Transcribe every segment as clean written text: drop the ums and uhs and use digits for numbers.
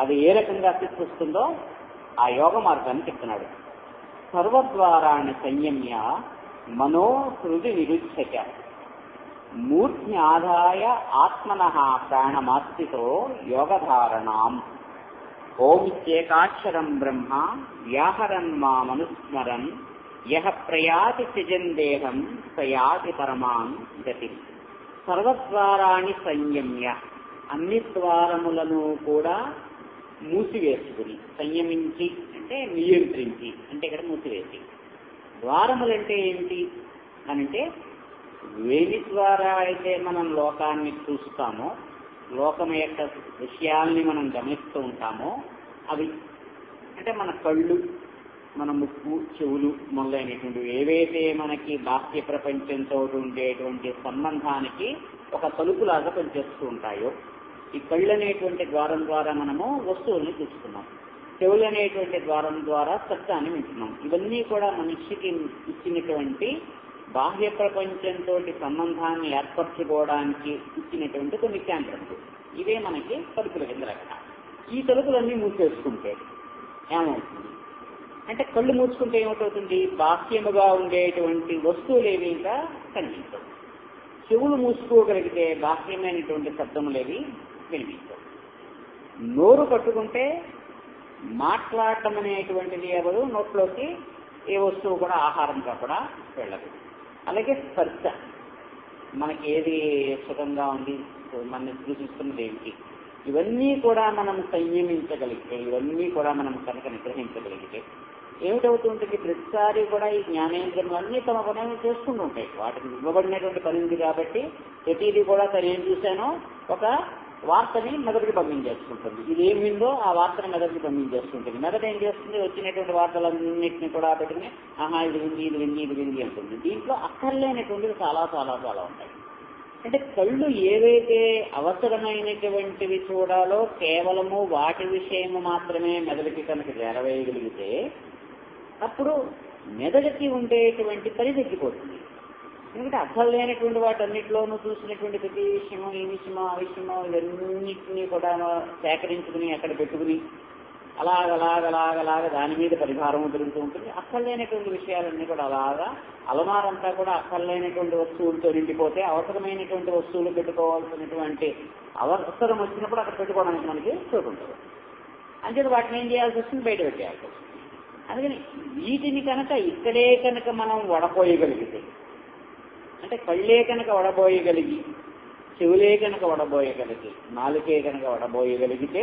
అది ఏ రకంగా సిద్ధిస్తుందో ఆ యోగ మార్గాన్ని చెప్తున్నాడు. సర్వద్వారాన్ని సంయమ్య మనోహృది నిరుచ్యత మూర్ధ్ని ఆదాయ ఆత్మనః ప్రాణమాత్రితో యోగధారణాం. ఓమిత్యేకాక్షరం బ్రహ్మ వ్యాహరన్ మామనుస్మరన్ యః ప్రయాతి త్యజన్ సయాతి పరమాం గతి. సర్వద్వారాన్ని సంయమ్య, అన్ని ద్వారములను కూడా మూసివేసుకుని, సంయమించి అంటే నియంత్రించి, అంటే ఇక్కడ మూసివేసి. ద్వారములంటే ఏమిటి అనంటే, వేటి ద్వారా అయితే మనం లోకాన్ని చూస్తామో, లోకం యొక్క విషయాల్ని మనం గమనిస్తూ ఉంటామో అవి అంటే మన కళ్ళు, మన ముక్కు, చెవులు మొదలైనటువంటివి ఏవైతే మనకి బాహ్య ప్రపంచంతో ఉండేటువంటి సంబంధానికి ఒక తలుపులాగా పనిచేస్తూ ఉంటాయో, ఈ కళ్ళు అనేటువంటి ద్వారం ద్వారా మనము వస్తువుల్ని చూస్తున్నాం, చెవులు అనేటువంటి ద్వారం ద్వారా శబ్దాన్ని వింటున్నాం. ఇవన్నీ కూడా మనిషికి ఇచ్చినటువంటి బాహ్య ప్రపంచంతో సంబంధాన్ని ఏర్పరచుకోవడానికి ఇచ్చినటువంటి కొన్ని కేంద్రములు. ఇవే మనకి తలుపుల కింద రకం. ఈ తలుపులన్నీ మూసేసుకుంటే ఏమవుతుంది అంటే, కళ్ళు మూసుకుంటే ఏమిటవుతుంది, బాహ్యముగా ఉండేటువంటి వస్తువులు ఏవి ఇంకా కనిపించవు. చెవులు మూసుకోగలిగితే బాహ్యమైనటువంటి శబ్దములేవి వినిపించవు. నోరు పట్టుకుంటే మాట్లాడటం అనేటువంటిది ఎవరు నోట్లోకి ఏ వస్తువు కూడా ఆహారంగా కూడా వెళ్ళదు. అలాగే స్పర్శ, మనకి ఏది సుఖంగా ఉంది, మన సూచిస్తున్నది ఏమిటి, ఇవన్నీ కూడా మనం సంయమించగలిగితే, ఇవన్నీ కూడా మనం కనుక నిగ్రహించగలిగితే ఏమిటవుతుంటుంది, ప్రతిసారి కూడా ఈ జ్ఞానేంద్రియం అన్నీ తమ పనులు చేసుకుంటూ ఉంటాయి. వాటికి ఇవ్వబడినటువంటి పని ఉంది కాబట్టి ప్రతిదీ కూడా తను ఏం చూశానో ఒక వార్తని మెదడుకి పంపించేసుకుంటుంది. ఇది ఏం విందో ఆ వార్తని మెదడుకి పంపించేసుకుంటుంది. మెదడు ఏం చేస్తుంది, వచ్చినటువంటి వార్తలన్నింటినీ కూడా పెట్టుకుని ఆహా ఇది వింది ఇది వింది ఇది వింది అంటుంది. దీంట్లో అక్కర్లేనటువంటివి చాలా చాలా చాలా ఉంటాయి. అంటే కళ్ళు ఏవైతే అవసరమైనటువంటివి చూడాలో కేవలము వాటి విషయము మాత్రమే మెదడుకి కనుక చేరవేయగలిగితే అప్పుడు మెదడుకి ఉండేటువంటి పని తగ్గిపోతుంది. ఎందుకంటే అర్థం లేనటువంటి వాటన్నిటిలోనూ చూసినటువంటి ప్రతి విషయమో, ఈ విషయమో ఆ విషయమో ఇవన్నింటినీ కూడా సేకరించుకుని అక్కడ పెట్టుకుని అలాగ దాని మీద పరిహారం జరుగుతూ ఉంటుంది. అక్కర్లేనటువంటి విషయాలన్నీ కూడా అలాగా అలమారంతా కూడా అక్కర్లేనటువంటి వస్తువులతో నిండిపోతే అవసరమైనటువంటి వస్తువులు పెట్టుకోవాల్సినటువంటి అవసరం వచ్చినప్పుడు అక్కడ పెట్టుకోవడానికి మనకి చూడుంటుంది. అంతే వాటిని ఏం చేయాల్సి వస్తుంది, బయట పెట్టేయాల్సి వస్తుంది. అందుకని వీటిని కనుక ఇక్కడే కనుక మనం వడపోయగలిగితే, అంటే కళ్ళే కనుక వడబోయగలిగి, చెవులే కనుక వడబోయగలిగి, నాలుకే కనుక వడబోయగలిగితే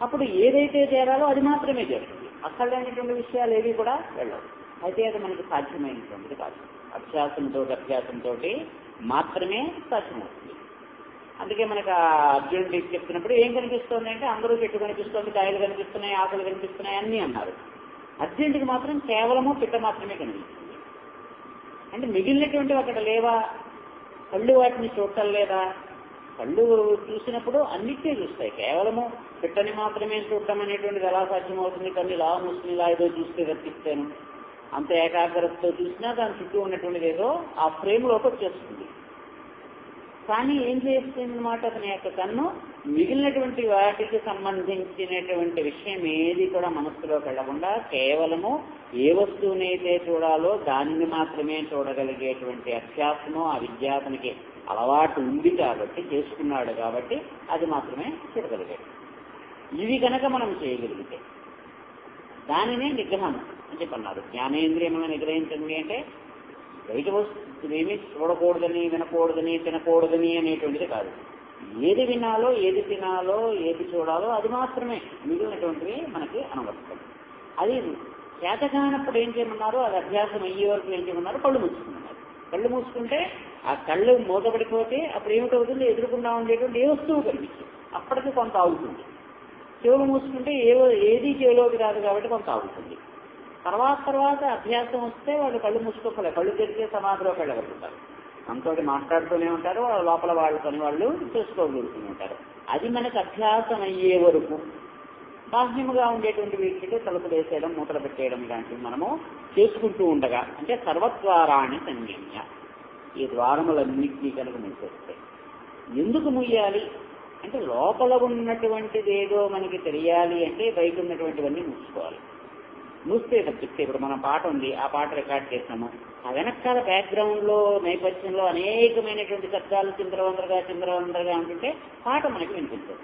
అప్పుడు ఏదైతే చేరాలో అది మాత్రమే చేస్తుంది. అక్కర్లేనటువంటి విషయాలు ఏవి కూడా వెళ్ళవు. అయితే అది మనకి సాధ్యమైనటువంటిది కాదు. అభ్యాసంతో మాత్రమే సాధ్యమవుతుంది. అందుకే మనకు అర్జునుడికి చెప్తున్నప్పుడు ఏం కనిపిస్తుంది అంటే, అందరూ చెట్టు కనిపిస్తుంది, కాయలు కనిపిస్తున్నాయి, ఆకులు కనిపిస్తున్నాయి అన్నీ అన్నారు. అర్జునుడికి మాత్రం కేవలము పిట్ట మాత్రమే కనిపిస్తుంది. అంటే మిగిలినటువంటి అక్కడ లేవా, కళ్ళు వాటిని చూడటం లేదా? కళ్ళు చూసినప్పుడు అన్నిటినీ చూస్తాయి, కేవలము పిట్టని మాత్రమే చూడటం అనేటువంటిది ఎలా సాధ్యమవుతుంది? కళ్ళు ఇలా మూసుకుని ఇలా ఏదో చూస్తే వర్తిస్తాను, అంత ఏకాగ్రతతో చూసినా దాని చుట్టూ ఉన్నటువంటిది ఏదో ఆ ఫ్రేమ్లోకి వచ్చేస్తుంది. కానీ ఏం చేస్తుంది అన్నమాట, అతని యొక్క కన్ను మిగిలినటువంటి వాటికి సంబంధించినటువంటి విషయం ఏది కూడా మనస్సులోకి వెళ్లకుండా కేవలము ఏ వస్తువునైతే చూడాలో దానిని మాత్రమే చూడగలిగేటువంటి అభ్యాసము ఆ విద్యార్థినికి అలవాటు ఉంది కాబట్టి, చేసుకున్నాడు కాబట్టి అది మాత్రమే చూడగలిగాడు. ఇవి కనుక మనం చేయగలిగితే దానినే నిగ్రహం అని చెప్పన్నారు. జ్ఞానేంద్రియములను నిగ్రహించండి అంటే బయట వస్తువులేమి చూడకూడదని, వినకూడదని, తినకూడదని అనేటువంటిది కాదు. ఏది వినాలో, ఏది తినాలో, ఏది చూడాలో అది మాత్రమే, మిగిలినటువంటివి మనకి అనువర్తిస్తాయి. అది చేతకానప్పుడు ఏం చేయమన్నారు, అది అభ్యాసం అయ్యే వరకు ఏం చేయమన్నారు, కళ్ళు మూసుకున్నారు. కళ్ళు మూసుకుంటే ఆ కళ్ళు మూతపడిపోతే అప్పుడు ఏమిటవుతుంది, ఎదురుకుండా ఉండేటువంటి ఏ వస్తువు కనిపిస్తుంది, అప్పటికి కొంత ఆగుతుంది. చెవులు మూసుకుంటే ఏది చెవిలోకి రాదు కాబట్టి కొంత ఆగుతుంది. తర్వాత అభ్యాసం వస్తే వాళ్ళు కళ్ళు మూసుకోవాలి, కళ్ళు తెరిచే సమాధిలోకి వెళ్ళగలుగుతారు. మనతోటి మాట్లాడుతూనే ఉంటారు, లోపల వాళ్ళ పని వాళ్ళు చేసుకోగలుగుతూనే ఉంటారు. అది మనకు అభ్యాసం అయ్యే వరకు బాహ్యముగా ఉండేటువంటి వీటికి తలుపులు వేసేయడం, మూతలు పెట్టేయడం ఇలాంటివి మనము చేసుకుంటూ ఉండగా, అంటే సర్వద్వారాన్ని సంయమ్య, ఈ ద్వారములన్నింటినీ కనుక మూసేస్తాయి. ఎందుకు ముయ్యాలి అంటే లోపల ఉన్నటువంటిది ఏదో మనకి తెలియాలి అంటే బయట ఉన్నటువంటివన్నీ మూసుకోవాలి. మూస్తే తప్పిస్తే ఇప్పుడు మన పాట ఉంది, ఆ పాట రికార్డ్ చేసాము, ఆ వెనకాల బ్యాక్గ్రౌండ్ లో నేపథ్యంలో అనేకమైనటువంటి శబ్దాలు చిందరవందరగా ఉంటుంటే పాట మనకి వినిపించదు.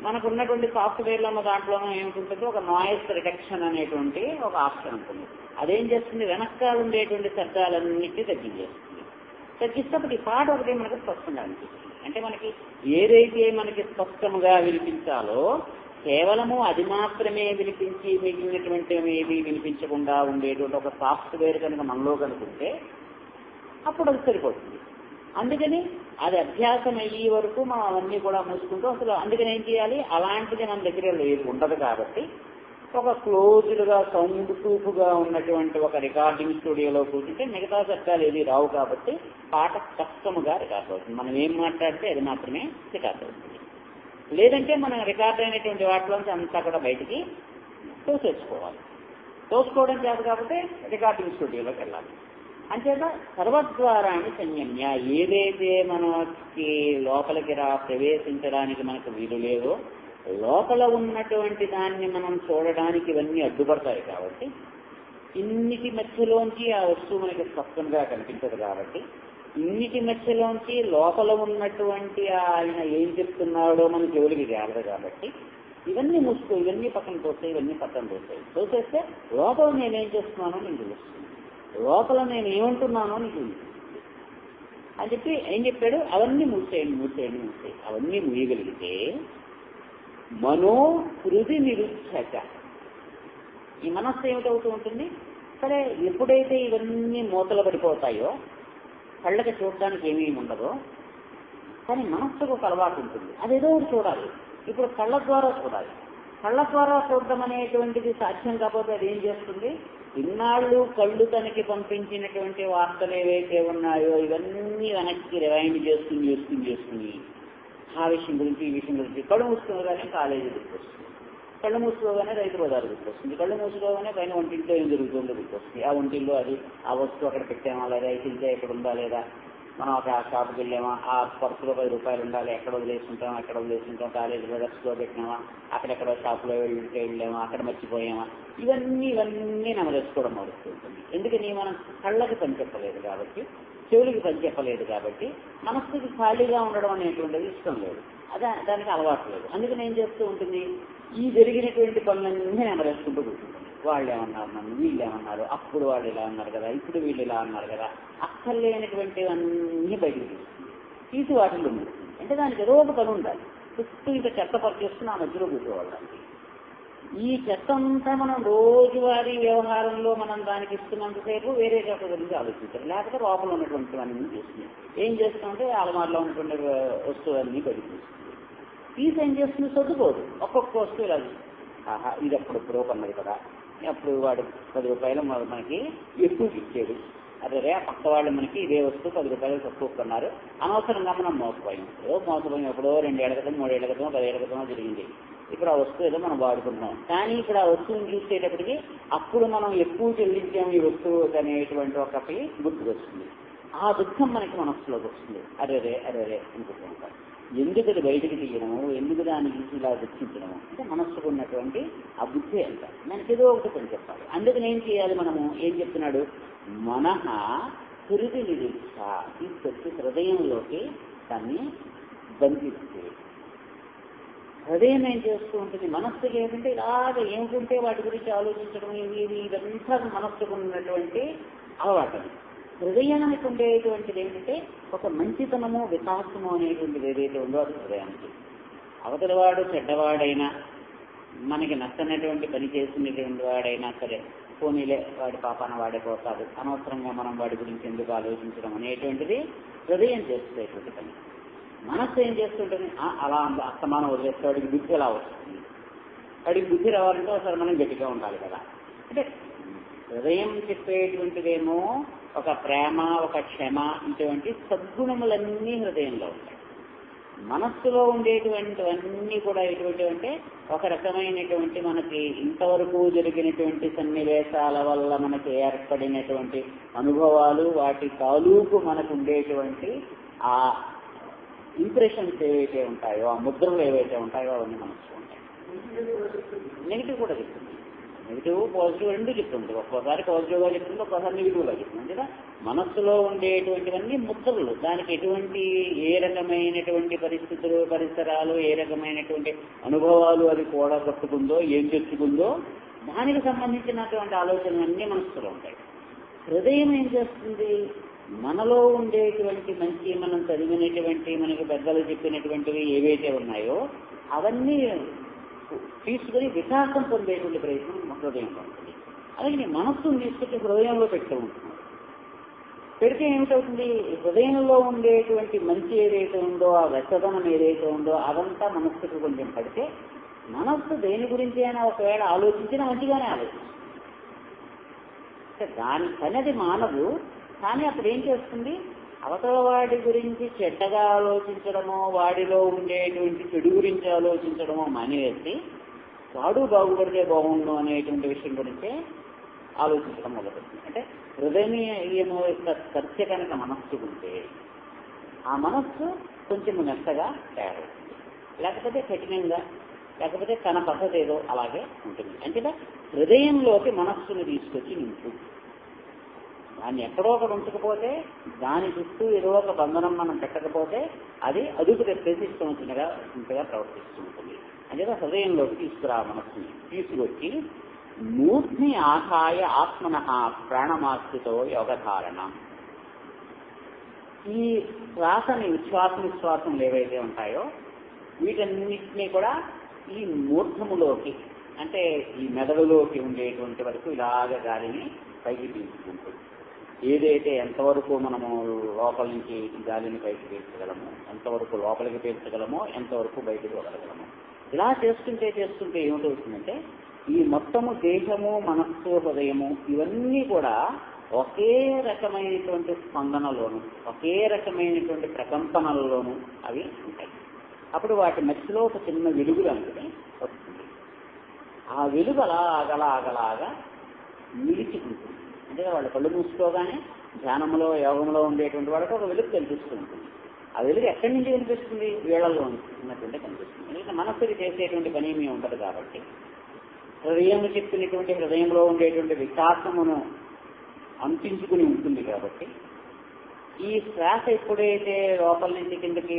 మనకు ఉన్నటువంటి సాఫ్ట్వేర్లో దాంట్లోనూ ఏమిటుంటుంది, ఒక నాయిస్ రిడక్షన్ అనేటువంటి ఒక ఆప్షన్ ఉంటుంది. అదేం చేస్తుంది, వెనకాల ఉండేటువంటి శబ్దాలన్నింటినీ తగ్గించేస్తుంది. తగ్గిస్తే పాట ఒకటి మనకు స్పష్టంగా అనిపిస్తుంది. అంటే మనకి ఏదైతే మనకి స్పష్టంగా వినిపించాలో కేవలము అది మాత్రమే వినిపించి మిగిలినటువంటి ఏది వినిపించకుండా ఉండేటువంటి ఒక సాఫ్ట్వేర్ కనుక మనలో కనుకుంటే అప్పుడు అది సరిపోతుంది. అందుకని అది అభ్యాసం అయ్యే వరకు మనం అవన్నీ కూడా మూసుకుంటూ అసలు అందుకని ఏం చేయాలి, అలాంటిది మన దగ్గర లేదు ఉండదు. కాబట్టి ఒక క్లోజ్డ్గా సౌండ్ ప్రూఫ్గా ఉన్నటువంటి ఒక రికార్డింగ్ స్టూడియోలో కూర్చుంటే మిగతా శబ్దాలు ఏది రావు. కాబట్టి పాట కష్టముగా రికార్డ్ అవుతుంది. మనం ఏం మాట్లాడితే అది మాత్రమే రికార్డ్ అవుతుంది. లేదంటే మనం రికార్డ్ అయినటువంటి వాటిలోంచి అంతా కూడా బయటికి తోసుకోవడం చేత కాబట్టి రికార్డింగ్ స్టూడియోలోకి వెళ్ళాలి. అంచేత సర్వద్వారాన్ని సంయమ్య, ఏదైతే మనకి లోపలికి ప్రవేశించడానికి మనకు వీలు లేదో లోపల ఉన్నటువంటి దాన్ని మనం చూడడానికి ఇవన్నీ అడ్డుపడతాయి. కాబట్టి ఇన్నిటి మధ్యలోంచి ఆ వస్తువు మనకి స్పష్టంగా కనిపించదు. కాబట్టి ఇన్నిటి మధ్యలోంచి లోపల ఉన్నటువంటి ఆయన ఏం చెప్తున్నాడో మన చెవులకి తేలదు. కాబట్టి ఇవన్నీ మూసుకో, ఇవన్నీ పక్కన తోస్తాయి, ఇవన్నీ పక్కన తోసేస్తే లోపల నేనేం చేస్తున్నానో నీకు తెలుస్తుంది, లోపల నేను ఏమంటున్నానో నీకు తెలుస్తుంది అని చెప్పి ఏం చెప్పాడు, అవన్నీ మూసేయండి. అవన్నీ మూయగలిగితే మనో హృది నిరుద్ధక, ఈ మనస్సు ఏమిటవుతూ ఉంటుంది. సరే, ఎప్పుడైతే ఇవన్నీ మూతలు పడిపోతాయో కళ్ళకి చూడడానికి ఏమీ ఉండదో, కానీ మనస్సుకు ఒక అలవాటు ఉంటుంది, అదేదో ఒకటి చూడాలి. ఇప్పుడు కళ్ళ ద్వారా చూడాలి. కళ్ళ ద్వారా చూడడం అనేటువంటిది సాధ్యం కాకపోతే అది ఏం చేస్తుంది, ఇన్నాళ్ళు కళ్ళు తనకి పంపించినటువంటి వార్తలు ఏవైతే ఉన్నాయో ఇవన్నీ వెనక్కి రివైండ్ చేసుకుని ఆ విషయం గురించి ఈ విషయం గురించి కళ్ళు మూసుకోగానే కాలేజీ గుర్తొస్తుంది, కళ్ళు మూసుకోగానే రైతు బజారు గుర్తొస్తుంది, కళ్ళు మూసుకోగానే పైన వంటింట్లో ఏం జరుగుతుందో గుర్తొస్తుంది. ఆ వంటిల్లో అది ఆ వస్తువు అక్కడ పెట్టామా లేదా, అయితే ఎక్కడ ఉందా లేదా, మనం ఒక షాప్కి వెళ్ళామా, ఆ పర్సులో 10 రూపాయలు ఉండాలి, ఎక్కడ వదిలేసుకుంటాం, కాలేజీ బజార్స్లో పెట్టినామా, అక్కడెక్కడో షాప్లో వెళ్ళామా, అక్కడ మర్చిపోయామా, ఇవన్నీ నెమరేసుకోవడం మొదలుస్తుంది. ఎందుకని మనం కళ్ళకి పని చెప్పలేదు కాబట్టి, చెవులకి పని చెప్పలేదు కాబట్టి మనస్సుకి ఖాళీగా ఉండడం అనేటువంటిది ఇష్టం లేదు, దానికి అలవాటు లేదు. అందుకని ఏం చేస్తూ ఉంటుంది, ఈ జరిగినటువంటి పనులన్నీ నెమరేసుకుంటూ కూర్చుంటుంది. వాళ్ళు ఏమన్నారు నన్ను, వీళ్ళు ఏమన్నారు, అప్పుడు వాళ్ళు ఇలా అన్నారు కదా, ఇప్పుడు వీళ్ళు ఇలా అన్నారు కదా, అక్కర్లేనటువంటివన్నీ బయటకు తీసి వాటిల్లో ఉంటుంది. అంటే దానికి ఏదో ఒక పని ఉండాలి. చుట్టూ ఇంకా చెత్త పరిచేస్తున్న ఆ మధ్యలో కూర్చోవాలండి. ఈ చెత్త అంతా మనం రోజువారీ వ్యవహారంలో మనం దానికి ఇస్తున్నంతసేపు వేరే చెత్త గురించి ఆలోచించాలి, లేకపోతే లోపల ఉన్నటువంటివన్నీ చేస్తుంది. ఏం చేస్తామంటే అలమార్లో ఉన్నటువంటి వస్తువులన్నీ బయటకు తీస్తుంది. తీసి ఏం చేస్తుంది, సర్దుకోదు. ఒక్కొక్క వస్తువు ఇలా ఆహా ఇది అప్పుడెప్పుడో కొన్నది కదా, అప్పుడు వాడు 10 రూపాయలు మనకి ఎక్కువ ఇచ్చాడు, అదే ఆ పక్క వాళ్ళు మనకి ఇదే వస్తువు 10 రూపాయలు తక్కువ కొన్నారు, అనవసరంగా మనం మోసపోయాం. ఎప్పుడో 2 ఏళ్ల క్రితం 3 ఏళ్ల క్రితం 10 ఏళ్ల క్రితం జరిగింది. ఇప్పుడు ఆ వస్తువు ఏదో మనం వాడుకుంటున్నాం, కానీ ఇప్పుడు ఆ వస్తువుని చూసేటప్పటికి అప్పుడు మనం ఎక్కువ చెల్లించాము ఈ వస్తువు అనేటువంటి ఒకటి గుర్తుకొస్తుంది. ఆ దుఃఖం మనకి మనస్సులోకి వస్తుంది. అరే అనుకుంటూ ఉంటాం. ఎందుకు అది బయటికి తీయడము, ఎందుకు దాన్ని చూసి ఇలా దుఃఖించడము అంటే మనస్సుకు ఉన్నటువంటి ఆ బుద్ధి అంట. మనకి ఏదో ఒకటి పని చెప్పాలి. అందుకని ఏం చేయాలి, మనము ఏం చెప్తున్నాడు, మనః హృది నిరీక్ష, తీసుకొచ్చి హృదయంలోకి దాన్ని బంధిస్తే హృదయం ఏం చేస్తూ ఉంటుంది, మనస్సుకి ఏంటంటే ఇలాగ ఏమిటంటే వాటి గురించి ఆలోచించడం ఇదంతా మనస్సుకు ఉన్నటువంటి అలవాటు. హృదయానికి ఉండేటువంటిది ఏంటంటే ఒక మంచితనము వికాసము అనేటువంటిది ఏదైతే ఉందో అది హృదయానికి. అవతలవాడు చెడ్డవాడైనా, మనకి నచ్చనటువంటి పని చేసినటువంటి వాడైనా సరే, పోనీలే వాడి పాపాన వాడే పోతాడు, అనవసరంగా మనం వాడి గురించి ఎందుకు ఆలోచించడం అనేటువంటిది హృదయం చేసేటువంటి పని. మనస్సు ఏం చేస్తుంటుంది, అలా అస్తమానం వదిలేస్తే వాడికి బుద్ధి ఎలా వస్తుంది, వాడికి బుద్ధి రావాలంటే ఒకసారి మనం గట్టిగా ఉండాలి కదా. అంటే హృదయం చెప్పేటువంటిదేమో ఒక ప్రేమ, ఒక క్షమ, ఇటువంటి సద్గుణములన్నీ హృదయంలో ఉంటాయి. మనస్సులో ఉండేటువంటివన్నీ కూడా ఎటువంటి అంటే ఒక రకమైనటువంటి మనకి ఇంతవరకు జరిగినటువంటి సన్నివేశాల వల్ల మనకి ఏర్పడినటువంటి అనుభవాలు, వాటి తాలూకు మనకు ఉండేటువంటి ఆ ఇంప్రెషన్స్ ఏవైతే ఉంటాయో, ఆ ముద్రలు ఏవైతే ఉంటాయో అవన్నీ మనసులో ఉంటాయి. నెగిటివ్ కూడా చెప్తుంది, నెగిటివ్ పాజిటివ్ రెండు చెప్తుంది. ఒక్కోసారి పాజిటివ్గా చెప్తుంది, ఒక్కోసారి నెగిటివ్గా చెప్తుంది. అంటే మనస్సులో ఉండేటువంటివన్నీ ముద్రలు. దానికి ఎటువంటి ఏ రకమైనటువంటి పరిస్థితులు, పరిసరాలు, ఏ రకమైనటువంటి అనుభవాలు అది కూడా కట్టుకుందో, ఏం తెచ్చుకుందో దానికి సంబంధించినటువంటి ఆలోచనలన్నీ మనస్సులో ఉంటాయి. హృదయం ఏం చేస్తుంది? మనలో ఉండేటువంటి మంచి, మనం చదివినటువంటి, మనకి పెద్దలు చెప్పినటువంటివి ఏవైతే ఉన్నాయో అవన్నీ తీసుకుని వికాసం పొందేటువంటి ప్రయత్నం హృదయంలో ఉంటుంది. అలాగే మనస్సును తీసుకొచ్చి హృదయంలో పెడుతూ ఉంటుంది. పెడితే ఏమిటవుతుంది? హృదయంలో ఉండేటువంటి మంచి ఏదైతే ఉందో, ఆ వెచ్చదనం ఏదైతే ఉందో అదంతా మనస్సుకు కొంచెం పడితే మనస్సు దేని గురించి అయినా ఒకవేళ ఆలోచించినా మంచిగానే ఆలోచిస్తుంది. దాని పనిది మానవు. కానీ అప్పుడు ఏం చేస్తుంది? అవతల వాడి గురించి చెడ్డగా ఆలోచించడమో, వాడిలో ఉండేటువంటి చెడు గురించి ఆలోచించడమో మానేసి వాడు బాగుపడితే బాగుండు అనేటువంటి విషయం గురించే ఆలోచించడం మొదలుపెడుతుంది. అంటే హృదయము యొక్క చర్చ కనుక మనస్సు ఉంటే ఆ మనస్సు కొంచెం మెత్తగా తయారవుతుంది, లేకపోతే కఠినంగా, లేకపోతే తన పద్ధతి ఏదో అలాగే ఉంటుంది. అంటే హృదయంలోకి మనస్సును తీసుకొచ్చి నింపు. దాన్ని ఎక్కడో ఒకటి ఉంచకపోతే, దాని చుట్టూ ఏదో ఒక బంధనం మనం పెట్టకపోతే అది అదుపు తెప్పేసి ఇష్టమొచ్చినగా ప్రవర్తిస్తూ ఉంటుంది. అంటే హృదయంలోకి తీసుకురా మనస్సుని తీసుకొచ్చి మూర్ధ్ని ఆహాయ ఆత్మనః ప్రాణమాశ్రితో యోగధారణ. ఈ శ్వాసని, ఉచ్ఛ్వాస నిశ్వాసములు ఏవైతే ఉంటాయో వీటన్నిటినీ కూడా ఈ మూర్ధములోకి, అంటే ఈ మెదడులోకి ఉండేటువంటి వరకు ఇలాగ గాలిని పైకి పీల్చుకుంటుంది. ఏదైతే ఎంతవరకు మనము లోపల నుంచి గాలిని పైకి పీల్చగలమో, ఎంతవరకు లోపలికి పీల్చగలమో, ఎంతవరకు బయటకు వదలగలమో, ఇలా చేస్తుంటే ఏమిటవుతుందంటే ఈ మొత్తము దేహము, మనస్సు, హృదయము ఇవన్నీ కూడా ఒకే రకమైనటువంటి స్పందనలోను, ఒకే రకమైనటువంటి ప్రకంపనలలోను అవి ఉంటాయి. అప్పుడు వాటి మధ్యలో ఒక చిన్న వెలుగు లాంటిది వస్తుంది. ఆ వెలుగు అలాగలాగా నిలిచికుంటుంది. అంటే వాళ్ళు కళ్ళు మూసుకోగానే ధ్యానంలో, యోగంలో ఉండేటువంటి వాళ్ళకి ఒక వెలుగు కనిపిస్తూ ఉంటుంది. ఆ వెలుగు ఎక్కడి నుంచి కనిపిస్తుంది? వీళ్ళల్లో ఉన్నటువంటి కనిపిస్తుంది. ఎందుకంటే మనస్సుకి చేసేటువంటి పని ఏమీ ఉండదు కాబట్టి, హృదయం చెప్పినటువంటి హృదయంలో ఉండేటువంటి వికాసమును అంటించుకుని ఉంటుంది కాబట్టి, ఈ శ్వాస ఎప్పుడైతే లోపల నుంచి కిందకి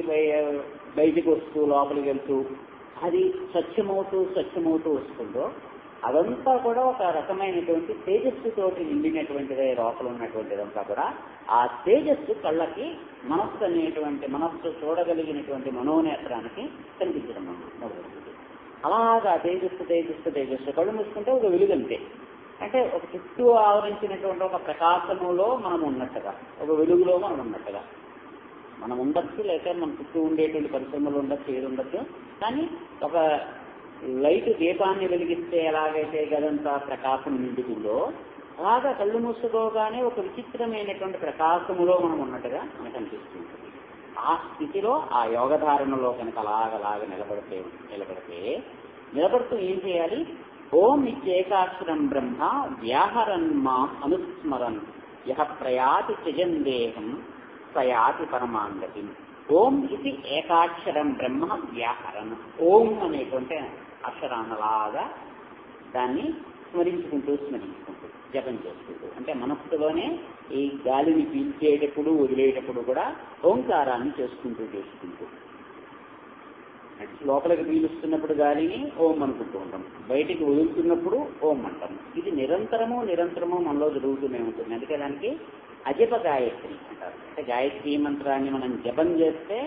బయటికి వస్తూ లోపలికి వెళ్తూ అది స్వచ్ఛమవుతూ వస్తుందో అదంతా కూడా ఒక రకమైనటువంటి తేజస్సుతోటి నిండినటువంటిదే. లోపల ఉన్నటువంటిదంతా కూడా ఆ తేజస్సు కళ్ళకి, మనస్సు చూడగలిగినటువంటి మనోనేత్రానికి కనిపించడం మొదలవుతుంది. అలాగా తేజస్సు కళ్ళు మూసుకుంటే ఒక వెలుగంతే. అంటే ఒక చుట్టూ ఆవరించినటువంటి ఒక ప్రకాశములో మనం ఉన్నట్టుగా, ఒక వెలుగులో మనం ఉన్నట్టుగా మనం ఉండొచ్చు, లేక మన చుట్టూ ఉండేటువంటి పరిశ్రమలు ఉండొచ్చు, ఏది ఉండొచ్చు. కానీ ఒక లైట్ దీపాన్ని వెలిగిస్తే ఎలాగైతే గదంతా ప్రకాశం నిండుతుందో అలాగా కళ్ళు మూసుకోగానే ఒక విచిత్రమైనటువంటి ప్రకాశములో మనం ఉన్నట్టుగా మనకు అనిపిస్తుంది. ఆ స్థితిలో, ఆ యోగధారణలో కనుక అలాగ నిలబడుతూ ఏం చేయాలి? ఓం ఇత్యేకాక్షరం బ్రహ్మ వ్యాహరన్ మాం అనుస్మరన్ యః ప్రయాతి త్యజందేహం సయాతి పరమాంగతి. ఓం ఇది ఏకాక్షరం బ్రహ్మ వ్యాహరన్. ఓం అనేటువంటి అక్షరాన్నలాగా దాన్ని స్మరించుకుంటూ జపం చేసుకుంటూ, అంటే మనస్సులోనే ఈ గాలిని పీల్చేటప్పుడు, వదిలేటప్పుడు కూడా ఓంకారాన్ని చేసుకుంటూ లోపలికి పీలుస్తున్నప్పుడు గాలిని ఓం అనుకుంటూ ఉంటాం, బయటికి వదులుతున్నప్పుడు ఓం అంటాం. ఇది నిరంతరము మనలో జరుగుతూనే ఉంటుంది. అందుకే దానికి అజప గాయత్రి అంటారు. అంటే గాయత్రి మంత్రాన్ని మనం జపం చేస్తే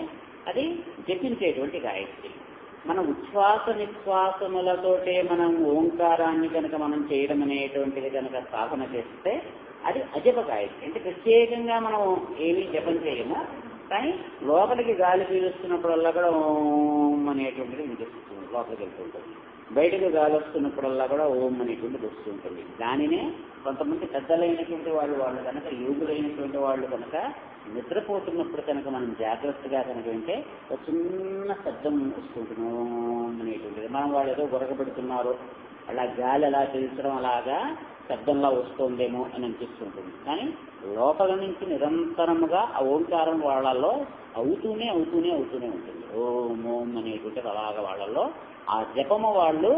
అది జపించేటువంటి గాయత్రి. మన ఉచ్ఛ్వాస నిశ్వాసములతోటే మనం ఓంకారాన్ని కనుక మనం చేయడం అనేటువంటిది కనుక సాధన చేస్తే అది అజప గాయత్రి. అంటే ప్రత్యేకంగా మనం ఏమీ జపం చేయము, కానీ లోపలికి గాలి పీలుస్తున్నప్పుడల్లా కూడా ఓం అనేటువంటిది వినిపిస్తుంది, లోపలికి వెళ్తుంటుంది. బయటకు గాలి వస్తున్నప్పుడల్లా కూడా ఓం అనేటువంటిది వస్తుంటుంది. దానినే కొంతమంది పెద్దలైనటువంటి వాళ్ళు కనుక, యోగులైనటువంటి వాళ్ళు కనుక నిద్రపోతున్నప్పుడు కనుక మనం జాగ్రత్తగా కనుక వింటే ఒక చిన్న శబ్దం వస్తుంటుంది ఓం అనేటువంటిది. మనం వాళ్ళు ఏదో గొరగబెడుతున్నారు, అలా గాలి అలా పీల్చడం అలాగా శబ్దంలా వస్తుందేమో అని అనిపిస్తుంటుంది. కానీ లోపల నుంచి నిరంతరముగా ఆ ఓంకారం వాళ్ళల్లో అవుతూనే ఉంటుంది. ఓం ఓం అనేటువంటి అలాగా వాళ్ళల్లో ఆ జపము వాళ్ళు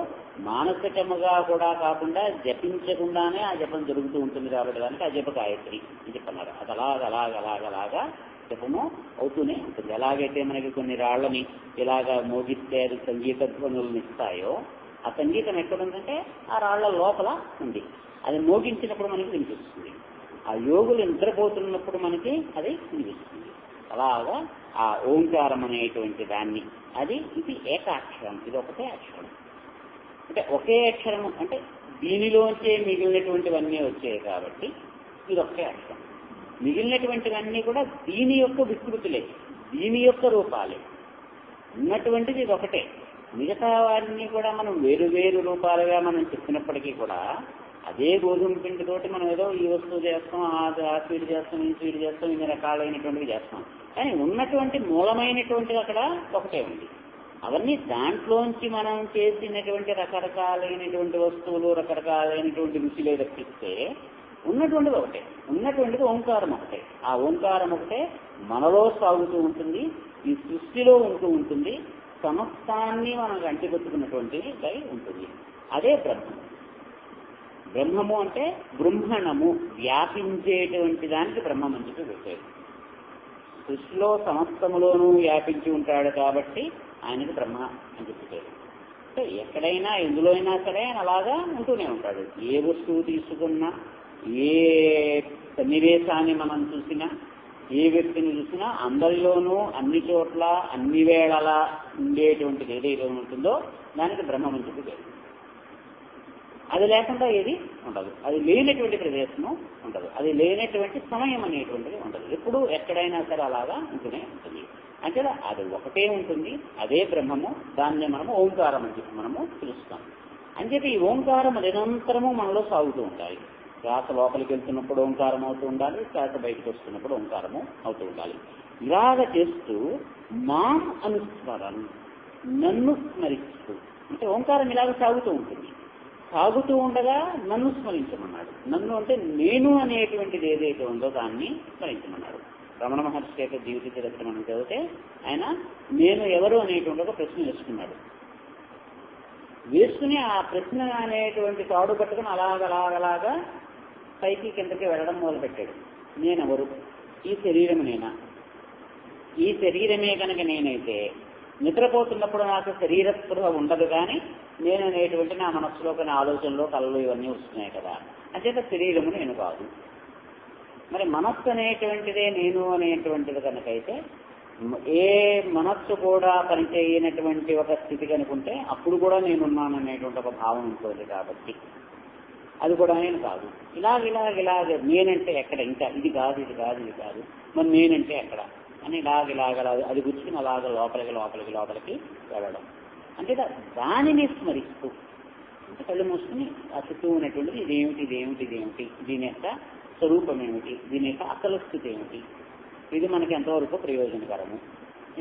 మానసికముగా కూడా కాకుండా జపించకుండానే ఆ జపం జరుగుతూ ఉంటుంది. కాబట్టి దానికి ఆ జప గాయత్రి అని చెప్పన్నారు. అది అలాగా జపము అవుతూనే ఉంటుంది. ఎలాగైతే మనకి కొన్ని రాళ్లని ఇలాగా మోగిస్తే అది సంగీత ధ్వనులను ఇస్తాయో, ఆ సంగీతం ఎక్కడుందంటే ఆ రాళ్ల లోపల ఉంది. అది మోగించినప్పుడు మనకి వినిపిస్తుంది. ఆ యోగులు నిద్రపోతున్నప్పుడు మనకి అది వినిపిస్తుంది. అలాగా ఆ ఓంకారం అనేటువంటి దాన్ని ఇది ఏకాక్షరం, ఇది ఒకటే అక్షరం. అంటే ఒకే అక్షరం అంటే దీనిలోంచే మిగిలినటువంటివన్నీ వచ్చాయి కాబట్టి ఇది ఒకటే అక్షరం. మిగిలినటువంటివన్నీ కూడా దీని యొక్క వికృతులే, దీని యొక్క రూపాలే. ఉన్నటువంటిది ఇది ఒకటే. మిగతా వారిని కూడా మనం వేరు వేరు రూపాలుగా మనం చెప్పినప్పటికీ కూడా అదే గోధుమ పిండితోటి మనం ఏదో ఈ వస్తువు చేస్తాం, ఆ స్వీట్ చేస్తాం, ఈ స్వీట్ చేస్తాం, ఇన్ని రకాలైనటువంటివి చేస్తాం. కానీ ఉన్నటువంటి మూలమైనటువంటిది అక్కడ ఒకటే ఉంది. అవన్నీ దాంట్లోంచి మనం చేసినటువంటి రకరకాలైనటువంటి వస్తువులు, రకరకాలైనటువంటి రుచిలే రప్పిస్తే ఉన్నటువంటిది ఒకటే. ఉన్నటువంటిది ఓంకారం ఒకటే. ఆ ఓంకారం ఒకటే మనలో సాగుతూ ఉంటుంది, ఈ సృష్టిలో ఉంటూ ఉంటుంది, సమస్తాన్ని మనం అంటిపెట్టుకున్నటువంటిది ఉంటుంది. అదే బ్రహ్మం. బ్రహ్మము అంటే బృంహణము, వ్యాపించేటువంటి దానికి బ్రహ్మం అని చెప్పి పెట్టారు. సృష్టిలో సమస్తములోనూ వ్యాపించి ఉంటాడు కాబట్టి ఆయనకి బ్రహ్మ అని చెప్పారు. అంటే ఎక్కడైనా ఎందులో అయినా సరే ఆయన అలాగా ఉంటూనే ఉంటాడు. ఏ వస్తువు తీసుకున్నా, ఏ సన్నివేశాన్ని మనం చూసినా, ఏ వ్యక్తిని చూసినా అందరిలోనూ అన్ని చోట్ల అన్ని వేళలా ఉండేటువంటిది ఏదైతే ఉంటుందో దానికి బ్రహ్మం అని చెప్పి పేరు. అది లేకుండా ఏది ఉండదు. అది లేనటువంటి ప్రదేశము ఉండదు. అది లేనటువంటి సమయం అనేటువంటిది ఉండదు. ఎప్పుడు ఎక్కడైనా సరే అలాగా ఉంటూనే ఉంటుంది. అంటే అది ఒకటే ఉంటుంది, అదే బ్రహ్మము. దాన్ని మనము ఓంకారం అని చెప్పి మనము పిలుస్తాం. అని చెప్పి ఈ ఓంకారం నిరంతరము మనలో సాగుతూ ఉండాలి. శ్వాస లోపలికి వెళ్తున్నప్పుడు ఓంకారం అవుతూ ఉండాలి, శ్వాస బయటకు వస్తున్నప్పుడు ఓంకారము అవుతూ ఉండాలి. ఇలాగ చేస్తూ మాం అనుస్మరణ, నన్ను స్మరిస్తూ, అంటే ఓంకారం ఇలాగ సాగుతూ ఉంటుంది. సాగుతూ ఉండగా నన్ను స్మరించమన్నాడు. నన్ను అంటే నేను అనేటువంటిది ఏదైతే ఉందో దాన్ని స్మరించమన్నాడు. రమణ మహర్షి యొక్క జీవిత చరిత్ర మనం చదివితే ఆయన నేను ఎవరు అనేటువంటి ఒక ప్రశ్న వేసుకున్నాడు. వేసుకుని ఆ ప్రశ్న అనేటువంటి తాడు పట్టుకుని అలాగలాగలాగా పైకి కిందకి వెళ్ళడం మొదలుపెట్టాడు. నేనెవరు? ఈ శరీరం నేనా? ఈ శరీరమే కనుక నేనైతే నిద్రపోతున్నప్పుడు నాకు శరీర స్పృహ ఉండదు, కానీ నేను అనేటువంటి నా మనస్సులో కొన్ని ఆలోచనలు, కళలు ఇవన్నీ వస్తున్నాయి కదా. అంచేత శరీరము నేను కాదు. మరి మనస్సు అనేటువంటిదే నేను అనేటువంటిది కనుకైతే ఏ మనస్సు కూడా పనిచేయనటువంటి ఒక స్థితి కనుకుంటే అప్పుడు కూడా నేనున్నాను అనేటువంటి ఒక భావం ఉంటుంది. కాబట్టి అది కూడా నేను కాదు. ఇలాగ నేనంటే ఎక్కడ? ఇంకా ఇది కాదు. మరి నేనంటే ఎక్కడ అని ఇలాగ అది గుర్చుకుని అలాగ లోపలికి వెళ్ళడం. అంటే దానిని స్మరిస్తూ, అంటే కళ్ళు మూసుకుని ఆ చుట్టూ ఉన్నటువంటిది ఇదేమిటి, దీని యొక్క స్వరూపం ఏమిటి, దీని యొక్క అసలు స్థితి ఏమిటి, ఇది మనకి ఎంతవరకు ప్రయోజనకరము,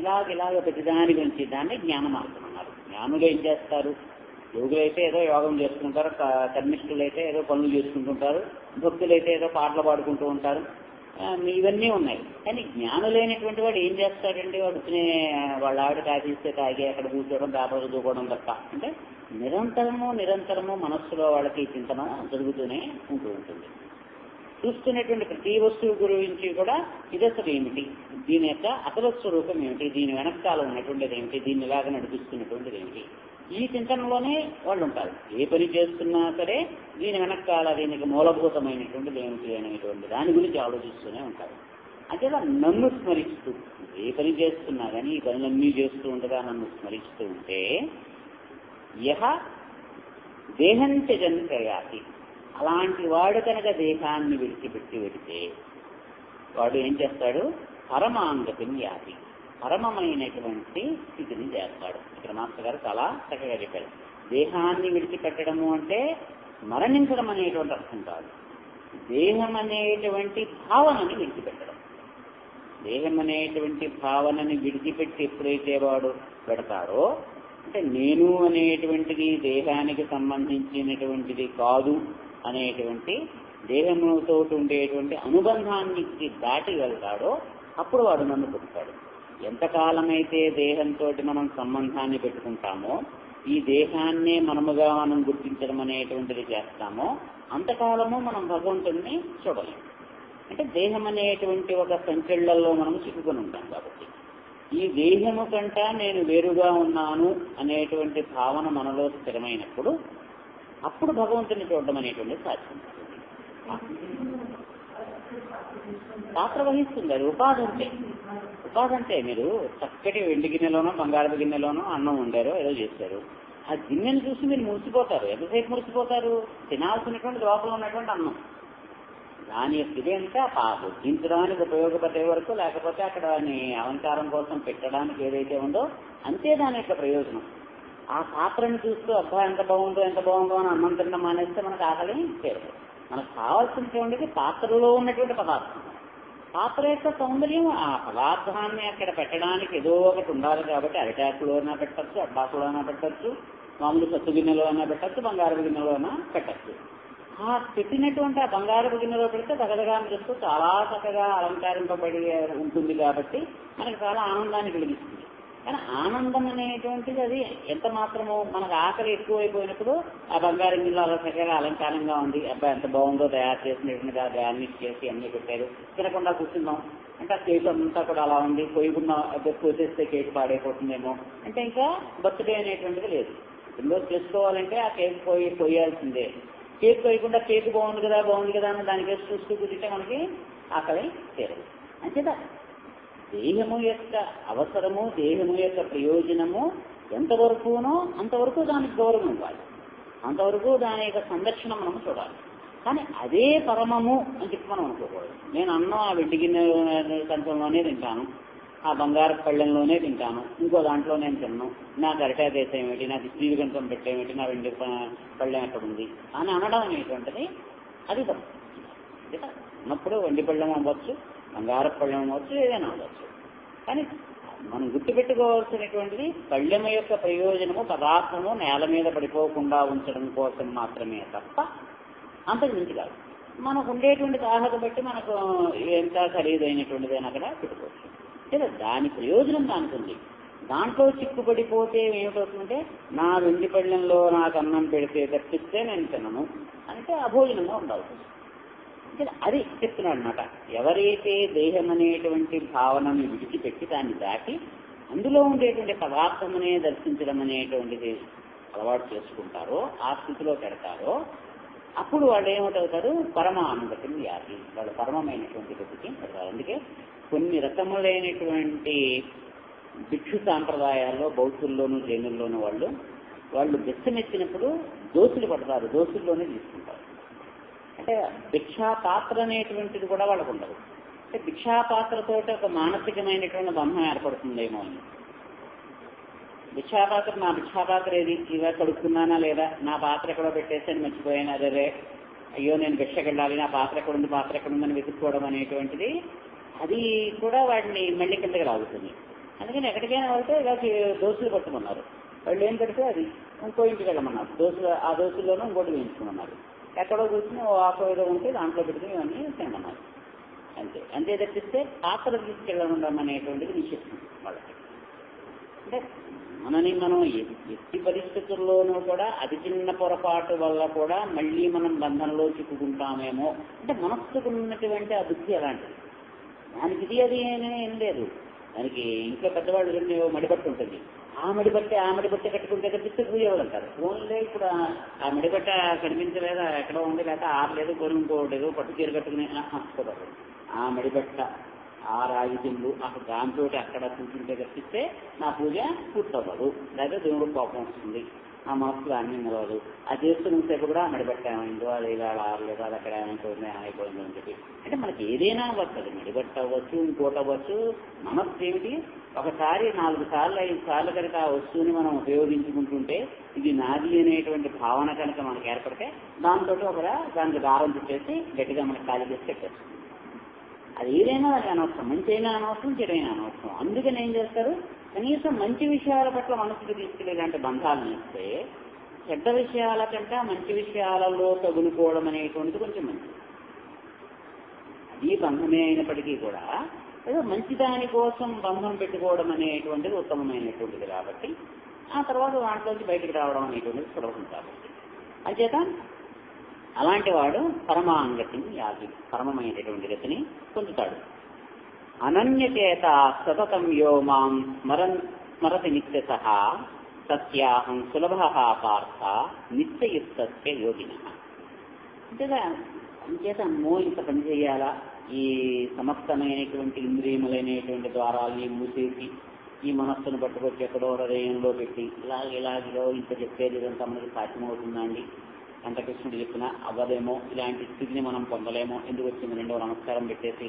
ఇలాగ ప్రతిదాని గురించి దాన్ని జ్ఞాన మార్గం అన్నారు. జ్ఞానులు ఏం చేస్తారు? యోగులైతే ఏదో యోగం చేసుకుంటారు, కర్మిష్ఠులైతే ఏదో పనులు చేసుకుంటుంటారు, భక్తులైతే ఏదో పాటలు పాడుకుంటూ ఉంటారు, ఇవన్నీ ఉన్నాయి. కానీ జ్ఞానులైనటువంటి వాడు ఏం చేస్తాడంటే వాడు వాళ్ళ ఆవిడ తాగిస్తే తాగి అక్కడ కూర్చోవడం, పేపర్లు దూకోవడం తప్ప. అంటే నిరంతరము మనస్సులో వాళ్ళకి చింతన జరుగుతూనే ఉంటూ ఉంటుంది. చూస్తున్నటువంటి ప్రతి వస్తువు గురించి కూడా ఇది అసలు ఏమిటి, దీని యొక్క అసలు స్వరూపం ఏమిటి, దీని వెనకాల ఉన్నటువంటిది ఏమిటి, దీన్ని ఇలాగ నడిపిస్తున్నటువంటిది ఏమిటి, ఈ చింతనలోనే వాళ్ళు ఉంటారు. ఏ పని చేస్తున్నా సరే దీని వెనకాల దీనికి మూలభూతమైనటువంటిది ఏమిటి అనేటువంటి దాని గురించి ఆలోచిస్తూనే ఉంటారు. అంటే నన్ను స్మరిస్తూ ఏ పని చేస్తున్నా కానీ ఈ పనులన్నీ చేస్తూ ఉండగా నన్ను స్మరిస్తూ ఉంటే యహ దేహం త్యజన్ ప్రయాతి, అలాంటి వాడు కనుక దేహాన్ని విడిచిపెట్టి వెడితే వాడు ఏం చేస్తాడు? పరమాంగతిని యాతి, పరమమైనటువంటి స్థితిని చేస్తాడు. ఇక్కడ మాస్టర్ గారు చాలా చక్కగా చెప్పారు. దేహాన్ని విడిచిపెట్టడము అంటే మరణించడం అనేటువంటి అర్థం కాదు. దేహం అనేటువంటి భావనని విడిచిపెట్టడం. దేహం అనేటువంటి భావనని విడిచిపెట్టి ఎప్పుడైతే వాడు పెడతాడో, అంటే నేను అనేటువంటిది దేహానికి సంబంధించినటువంటిది కాదు అనేటువంటి దేహముతో ఉండేటువంటి అనుబంధానికి దాటి వెళ్తాడో అప్పుడు వాడు నన్ను పొందుతాడు. ఎంతకాలమైతే దేహంతో మనం సంబంధాన్ని పెట్టుకుంటామో, ఈ దేహాన్నే మనముగా మనం గుర్తించడం అనేటువంటిది చేస్తామో, అంతకాలము మనం భగవంతుడిని చూడలేము. అంటే దేహం అనేటువంటి ఒక సంకెళ్లలో మనం చిక్కుకొని ఉంటాం. కాబట్టి ఈ దేహము కంట నేను వేరుగా ఉన్నాను అనేటువంటి భావన మనలో స్థిరమైనప్పుడు అప్పుడు భగవంతుని చూడడం అనేటువంటిది సాధ్యం. పాత్ర వహిస్తుంది. అది ఉపాధి అంటే. ఉపాధి అంటే మీరు చక్కటి వెండి గిన్నెలోనో బంగారపు గిన్నెలోనో అన్నం వండారో ఏదో చేశారు. ఆ గిన్నెను చూసి మీరు మురిసిపోతారు. ఎంతసేపు మురిసిపోతారు? తినాల్సినటువంటి లోపల ఉన్నటువంటి అన్నం. దాని యొక్క ఇదేంటే వడ్డించడానికి ఉపయోగపడే వరకు, లేకపోతే అక్కడ అలంకారం కోసం పెట్టడానికి ఏదైతే ఉందో అంతే దాని యొక్క ప్రయోజనం. ఆ పాత్రను చూస్తూ అబ్బా ఎంత బాగుందో ఎంత బాగుందో అని అన్నం తినడం మానేస్తే మనకు ఆకలి తీరదు. మనకు కావాల్సినటువంటి పాత్రలో ఉన్నటువంటి పదార్థం. పాత్ర యొక్క సౌందర్యం ఆ పదార్థాన్ని అక్కడ పెట్టడానికి ఏదో ఒకటి ఉండాలి. కాబట్టి అరిటాకులో అయినా పెట్టచ్చు, అడ్డాకులో అయినా పెట్టచ్చు, మామూలు సత్తు గిన్నెలో అయినా పెట్టచ్చు, బంగారపు గిన్నెలో అయినా పెట్టచ్చు. ఆ పెట్టినటువంటి ఆ బంగారపు గిన్నెలో పెడితే దగదగా చేస్తూ చాలా చక్కగా అలంకరింపబడి ఉంటుంది. కాబట్టి మనకు చాలా ఆనందాన్ని కలిగిస్తుంది. కానీ ఆనందం అనేటువంటిది అది ఎంత మాత్రమో మనకు ఆకలి ఎక్కువైపోయినప్పుడు ఆ బంగారు గిన్నెలో అలా చక్కగా అలంకారంగా ఉంది, అబ్బాయి ఎంత బాగుందో తయారు చేసినట్టుగా గార్నిష్ చేసి అన్ని పెట్టారు, తినకుండా కూర్చున్నాం అంటే ఆ కేక్ అంతా కూడా అలా ఉంది, కొయ్యకుండా కోసేస్తే కేక్ పాడైపోతుందేమో అంటే ఇంకా బర్త్డే అనేటువంటిది లేదు. ఎన్నో చేసుకోవాలంటే ఆ కేక్ కొయ్యాల్సిందే. కేక్ కొయ్యకుండా కేక్ బాగుంది కదా అని దానికేసి చూస్తూ కూర్చుంటే మనకి ఆకలి తీరదు. అంతేదా దేహము యొక్క అవసరము, దేహము యొక్క ప్రయోజనము ఎంతవరకునో అంతవరకు దానికి గౌరవం ఇవ్వాలి, అంతవరకు దాని యొక్క సంరక్షణ మనం చూడాలి. కానీ అదే పరమము అని చెప్పి మనం అనుకోకూడదు. నేను అన్నం ఆ వెండి గిన్నె కంచంలోనే తింటాను, ఆ బంగారు పళ్ళెంలోనే తింటాను, ఇంకో దాంట్లో నేను తిన్నాను, నాకు అరిటా దేశం ఏమిటి, నాకు స్త్రీలు కంచం పెట్టేమిటి, నా వెండి పళ్ళెం ఎక్కడ ఉంది అని అనడం అనేటువంటిది అది తప్పు. ఉన్నప్పుడు వెండి పళ్ళెం అవ్వచ్చు, బంగారు పళ్ళెం అవ్వచ్చు, ఏదైనా అవ్వచ్చు. కానీ మనం గుర్తుపెట్టుకోవాల్సినటువంటిది పళ్ళెం యొక్క ప్రయోజనము పదార్థము నేల మీద పడిపోకుండా ఉంచడం కోసం మాత్రమే తప్ప అంతకు మించి కాదు. మనకు ఉండేటువంటి తాహత బట్టి మనకు ఎంత ఖరీదైనటువంటిదైనా అక్కడ పెట్టుకోవచ్చు. లేదా దాని ప్రయోజనం దానికి ఉంది. దాంట్లో చిక్కుపడిపోతే ఏమిటవుతుందంటే నా వెండి పళ్ళెంలో నాకు అన్నం పెడితే తప్పిస్తే నేను తినను అంటే అభోజనంగా ఉండాల్సి. అది చెప్తున్నాడు అనమాట. ఎవరైతే దేహం అనేటువంటి భావనని విడిచిపెట్టి దాన్ని దాటి అందులో ఉండేటువంటి పదార్థమునే దర్శించడం అనేటువంటిది అలవాటు చేసుకుంటారో, ఆ స్థితిలో పెడతారో అప్పుడు వాళ్ళు ఏమిటవుతారు? పరమానందతిని వ్యాధి, వాళ్ళు పరమమైనటువంటి గతికి పెడతారు. అందుకే కొన్ని రకములైనటువంటి భిక్షు సాంప్రదాయాల్లో బౌద్ధుల్లోనూ జైనుల్లోనూ వాళ్ళు భిక్షమెత్తినప్పుడు దోసులు పడతారు, దోసుల్లోనే తీసుకుంటారు. అంటే భిక్షాపాత్ర అనేటువంటిది కూడా వాళ్ళకు ఉండదు. అంటే భిక్షాపాత్రతో ఒక మానసికమైనటువంటి బంధం ఏర్పడుతుందేమో అని. భిక్షాపాత్ర, నా భిక్షాపాత్ర ఏది, ఇలా కడుక్కున్నానా లేదా, నా పాత్ర ఎక్కడో పెట్టేసి మర్చిపోయాను, అదే అయ్యో నేను భిక్షకి వెళ్ళాలి, నా పాత్ర ఎక్కడుంది, పాత్ర ఎక్కడుందని వెతుక్కోవడం అనేటువంటిది అది కూడా వాడిని మళ్ళీ కిందకి రాగుతుంది. అందుకని ఎక్కడికైనా వెళ్తే ఇలా దోసులు పట్టుకున్నారు. వాళ్ళు ఏం పెడితే అది ఇంకో ఇంటికి వెళ్ళమన్నారు, ఆ దోసుల్లోనూ ఇంకోటి వేయించుకున్నారు. ఎక్కడో కూర్చుని ఓ ఆకు ఏదో ఉంటే దాంట్లో పెట్టుకుని ఇవన్నీ తినమన్నారు. అంతే తప్పిస్తే పాత్ర తీసుకెళ్ళడం అనేటువంటిది నిషేధిస్తుంది వాళ్ళకి. అంటే మనని మనం ఎట్టి పరిస్థితుల్లోనూ కూడా అతి చిన్న పొరపాటు వల్ల కూడా మళ్ళీ మనం బంధంలో చిక్కుకుంటామేమో అంటే మనస్సుకు ఉన్నటువంటి ఆ బుద్ధి అలాంటిది. దానికి ఇది అది ఏం లేదు. దానికి ఇంట్లో పెద్దవాళ్ళు మడిబట్ట ఉంటుంది, ఆ మడిబట్ట కట్టుకుంటే తప్పిస్తే పూజలు అంటారు. ఫోన్లే ఇప్పుడు ఆ మడిబట్ట కనిపించలేదా, ఎక్కడో ఉంది, లేక ఆరలేదు, కొనుక్కోలేదు, పట్టు చీర కట్టుకుని కుదరదు. ఆ మడిబట్ట, ఆ రాగి చెంబు అక్కడ దాంతో అక్కడ కూర్చుంటే తప్పిస్తే నా పూజ పూర్తవ్వదు, లేదా దేవుడు కోపం వస్తుంది, ఆ మనసులో అన్ని నిలవదు. అది చేస్తున్నంతసేపు కూడా మడిబట్ట ఏమైందో, అది ఇలా ఆరలేదు, అది అక్కడ ఏమైపోయిందో అని చెప్పి. అంటే మనకి ఏదైనా అవ్వచ్చు, అది మడిబట్ట అవ్వచ్చు, ఇంకోటి అవ్వచ్చు. మనస్సు ఏమిటి, ఒకసారి 4 సార్లు 5 సార్లు కనుక ఆ వస్తువుని మనం ఉపయోగించుకుంటుంటే ఇది నాది అనేటువంటి భావన కనుక మనకు ఏర్పడితే దాంతో దానికి దారం చుట్టేసి గట్టిగా మనకు ఖాళీ చేసి పెట్టేస్తుంది. అది ఏదైనా అది అనవసరం, మంచి అయినా అనవసరం, చెడైనా అనవసరం. అందుకని ఏం చేస్తారు, కనీసం మంచి విషయాల పట్ల మనసుకు తీసుకెళ్ళేలాంటి బంధాలను ఇస్తే చెడ్డ విషయాల కంటే మంచి విషయాలలో తగులుకోవడం అనేటువంటిది కొంచెం మంచిది. అది బంధమే అయినప్పటికీ కూడా ఏదో మంచి దాని కోసం బంధం పెట్టుకోవడం అనేటువంటిది ఉత్తమమైనటువంటిది కాబట్టి ఆ తర్వాత దాంట్లోంచి బయటికి రావడం అనేటువంటిది సులభం కాబట్టి అంచేత అలాంటి వాడు పరమాంగతిని యాగి పరమమైనటువంటి గతిని పొందుతాడు. అనన్యచేత సతతం యో మాం స్మరతి నిత్యసః సత్యాహం సులభ పార్థ నిత్యయుక్తస్య యోగినః. అంచేత అమ్మో ఇంత పని చేయాలా, ఈ సమస్తమైనటువంటి ఇంద్రియములైనటువంటి ద్వారాలని మూసేసి ఈ మనస్సును పట్టుకొచ్చి ఎక్కడో హృదయంలో పెట్టి ఇలాగిలో ఇంత చెప్పేది ఇదంతా మనకి సాధ్యమవుతుందండి, ఎంత కృష్ణుడు చెప్పినా అవ్వదేమో, ఇలాంటి స్థితిని మనం పొందలేమో, ఎందుకు వచ్చింది రెండో నమస్కారం పెట్టేసి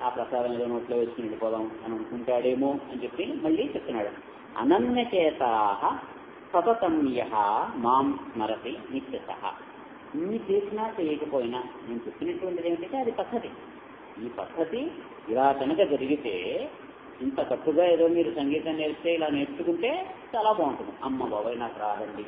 ఆ ప్రసాదం ఏదో నోట్లో వేసుకుని వెళ్ళిపోదాం అని అనుకుంటాడేమో అని చెప్పి మళ్ళీ చెప్తున్నాడు. అనన్యచేత సతతం యః మాం స్మరతి నిత్యసః. ఇన్ని చేసినా చేయకపోయినా నేను చెప్పినటువంటిది ఏమిటంటే అది పద్ధతి. ఈ పద్ధతి ఇలా కనుక జరిగితే ఇంత తక్కువగా ఏదో మీరు సంగీతం నేర్పితే ఇలా నేర్చుకుంటే చాలా బాగుంటుంది. అమ్మ బాబాయ్ నాకు రాదండి,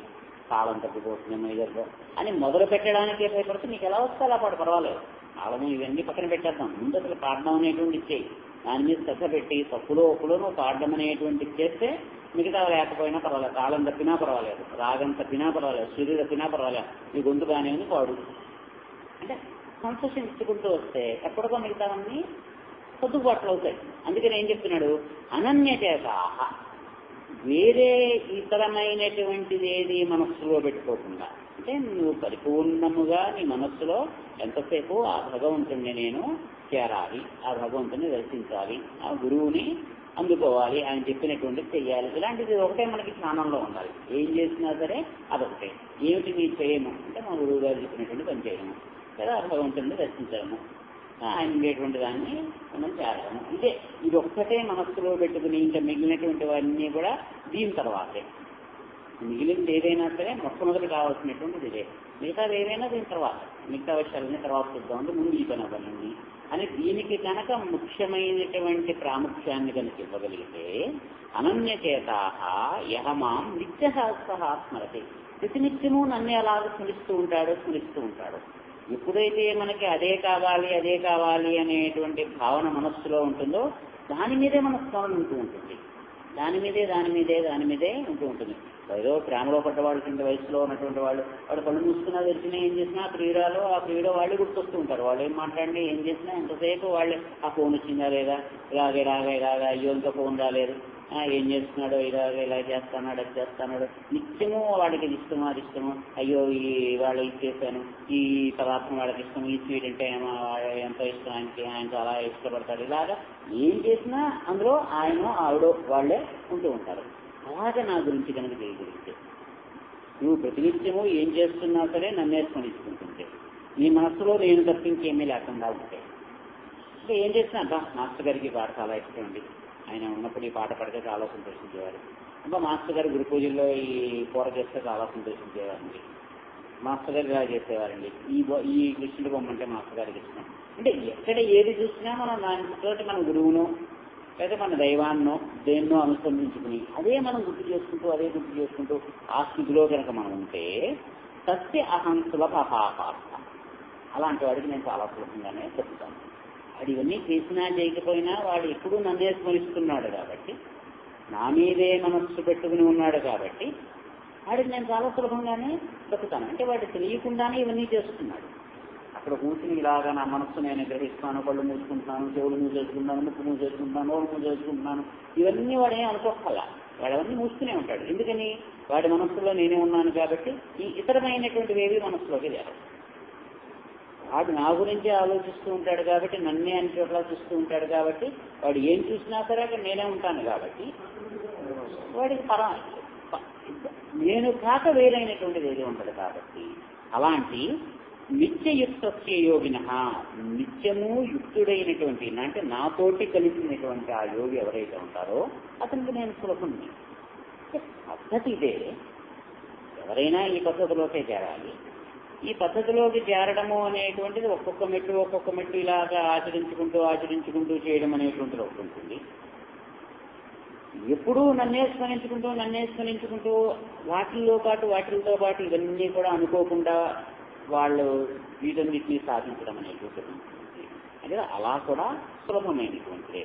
కాలం తగ్గిపోతుంది మైదర్లో అని మొదలు పెట్టడానికే భయపడితే నీకు ఎలా వస్తే అలా పాటు పర్వాలేదు. కాలము ఇవన్నీ పక్కన పెట్టేద్దాం, ముందు అసలు పాడడం అనేటువంటి ఇచ్చేయి, దాని మీద శ్రద్ధ పెట్టి తప్పులో ఒప్పులో పాడడం అనేటువంటి ఇచ్చేస్తే మిగతా లేకపోయినా పర్వాలేదు, తాళం తప్పినా పర్వాలేదు, రాగం తప్పినా పర్వాలేదు, శరీరం తప్పినా పర్వాలేదు, నీ గొంతు బాగానే ఉంది పాడు అంటే కన్సెషన్ ఇచ్చుకుంటూ వస్తే ఎప్పటికో మిగతావన్నీ సర్దుబాట్లు అవుతాయి. అందుకని ఏం చెప్తున్నాడు, అనన్యచేత వేరే ఇతరమైనటువంటిది ఏది మనస్సులో పెట్టుకోకుండా, అంటే నువ్వు పరిపూర్ణముగా నీ మనస్సులో ఎంతసేపు ఆ భగవంతుణ్ణి నేను చేరాలి, ఆ భగవంతుని దర్శించాలి, ఆ గురువుని అందుకోవాలి, ఆయన చెప్పినటువంటి చెయ్యాలి, ఇలాంటిది ఒకటే మనకి జ్ఞానంలో ఉండాలి. ఏం చేసినా సరే అదొకటే. ఏమిటి మీరు చేయము అంటే మా గురువు గారు చెప్పినటువంటి పని చేయము, లేదా భగవంతుడిని దర్శించడము, ఆయన ఉండేటువంటి దాన్ని మనం చేరడము. ఇదే ఇది ఒక్కటే మనస్సులో పెట్టుకుని ఇంకా మిగిలినటువంటి వారిని కూడా దీని తర్వాతే, మిగిలింది ఏదైనా సరే మొట్టమొదటి కావాల్సినటువంటిది ఇదే, మిగతాది ఏదైనా దీని తర్వాత, మిగతా విషయాలన్నీ తర్వాత చూద్దామంటే ముందు ఈ పని అవ్వాలండి అని దీనికి కనుక ముఖ్యమైనటువంటి ప్రాముఖ్యాన్ని కనుక ఇవ్వగలిగితే అనన్యచేత యః మాం నిత్యః స్మరతి, ప్రతినిత్యము నన్ను అలాగే స్మరిస్తూ ఉంటాడు. ఎప్పుడైతే మనకి అదే కావాలి అనేటువంటి భావన మనస్సులో ఉంటుందో దాని మీదే మన స్మరణ ఉంటూ ఉంటుంది, దాని మీదే ఉంటూ ఉంటుంది. ఏదో ప్రేమలో పడ్డవాళ్ళు కింద వయసులో ఉన్నటువంటి వాళ్ళు కళ్ళు మూసుకున్నా తెలిసినా ఏం చేసినా ఆ క్రీడ వాళ్ళే గుర్తొస్తూ ఉంటారు. వాళ్ళు ఏం మాట్లాడినా ఏం చేసినా ఎంతసేపు వాళ్ళే ఆ ఫోన్ వచ్చిందా లేదా, ఇలాగా అయ్యో ఇంకా ఫోన్ రాలేదు, ఏం చేస్తున్నాడో ఇలా చేస్తున్నాడు అది చేస్తున్నాడు, నిత్యము వాడికి అది ఇష్టము, అయ్యో ఈ వాళ్ళు ఇది చేశాను, ఈ పదార్థం వాళ్ళకి ఇష్టం, ఈ స్వీట్ అంటే ఎంతో ఇష్టం ఆయన చాలా ఇష్టపడతాడు, ఇలాగా ఏం చేసినా అందులో ఆయన ఆవిడో వాళ్ళే ఉంటూ ఉంటారు. అలాగే నా గురించి కనుక తెలియగలిగితే నువ్వు ప్రతినిత్యము ఏం చేస్తున్నా సరే నన్నే స్మరించుకుంటుంటే నీ మనస్సులో నేను తప్పించేమీ లేకుండా ఉంటే, అంటే ఏం చేసినా అబ్బా మాస్టర్ గారికి పాట చాలా ఇష్టం అండి, ఆయన ఉన్నప్పుడు ఈ పాట పడితే చాలా సంతోషించేవారు, అబ్బా మాస్టర్ గారు గురు పూజల్లో ఈ కూర చేస్తే చాలా సంతోషించేవారండి, మాస్టర్ గారు ఇలా చేసేవారండి, ఈ కృష్ణుడి బొమ్మంటే మాస్టర్ గారికి ఇష్టం. అంటే ఎక్కడ ఏది చూసినా మనం దానితోటి మన గురువును లేదా మన దైవాన్నో దేన్నో అనుసంధించుకుని అదే మనం గుర్తు చేసుకుంటూ ఆ స్థితిలో కనుక మనం ఉంటే సత్య అహం సులభ పార్థ, అలాంటి వాడికి నేను చాలా సులభంగానే చెప్తాను. వాడు ఇవన్నీ చేసినా చేయకపోయినా వాడు ఎప్పుడూ నన్నే స్మరిస్తున్నాడు కాబట్టి, నా మీదే మనస్సు పెట్టుకుని ఉన్నాడు కాబట్టి వాడికి నేను చాలా సులభంగానే చెప్తాను. అంటే వాడు తెలియకుండానే ఇవన్నీ చేస్తున్నాడు. అక్కడ కూర్చుని ఇలాగా నా మనస్సు నేను గ్రహిస్తాను, కళ్ళు మూసుకుంటున్నాను, చెవులు మూసేసుకుంటున్నాను, ముక్కు మూసేసుకుంటున్నాను, నోరు మూసేసుకుంటున్నాను, ఇవన్నీ వాడే అనుకోకల్లా, వాడు అవన్నీ మూసుకునే ఉంటాడు. ఎందుకని వాడి మనస్సులో నేనే ఉన్నాను కాబట్టి ఈ ఇతరమైనటువంటివి ఏవి మనస్సులోకి చేరవు. వాడు నా గురించి ఆలోచిస్తూ ఉంటాడు కాబట్టి, నన్నే అని చోట్ల చూస్తూ ఉంటాడు కాబట్టి, వాడు ఏం చూసినా సరే అక్కడ నేనే ఉంటాను కాబట్టి వాడికి నేను కాక వేరైనటువంటిది ఏది ఉండదు కాబట్టి, అలాంటి నిత్యయుక్తస్య యోగినః, నిత్యము యుక్తుడైనటువంటి అంటే నాతోటి కలిసినటువంటి ఆ యోగి ఎవరైతే ఉంటారో అతనికి నేను సులభుణ్ణి. పద్ధతి ఇదే, ఎవరైనా ఈ పద్ధతిలోకే చేరాలి. ఈ పద్ధతిలోకి చేరడము అనేటువంటిది ఒక్కొక్క మెట్టు ఇలాగా ఆచరించుకుంటూ చేయడం అనేటువంటిది ఒకటి ఉంటుంది. ఎప్పుడూ నన్నే స్మరించుకుంటూ వాటితో పాటు ఇవన్నీ కూడా అనుకోకుండా వాళ్ళు వీటన్నిటినీ సాధించడం అనేటువంటిది అంటే అలా కూడా సులభమైనటువంటిదే.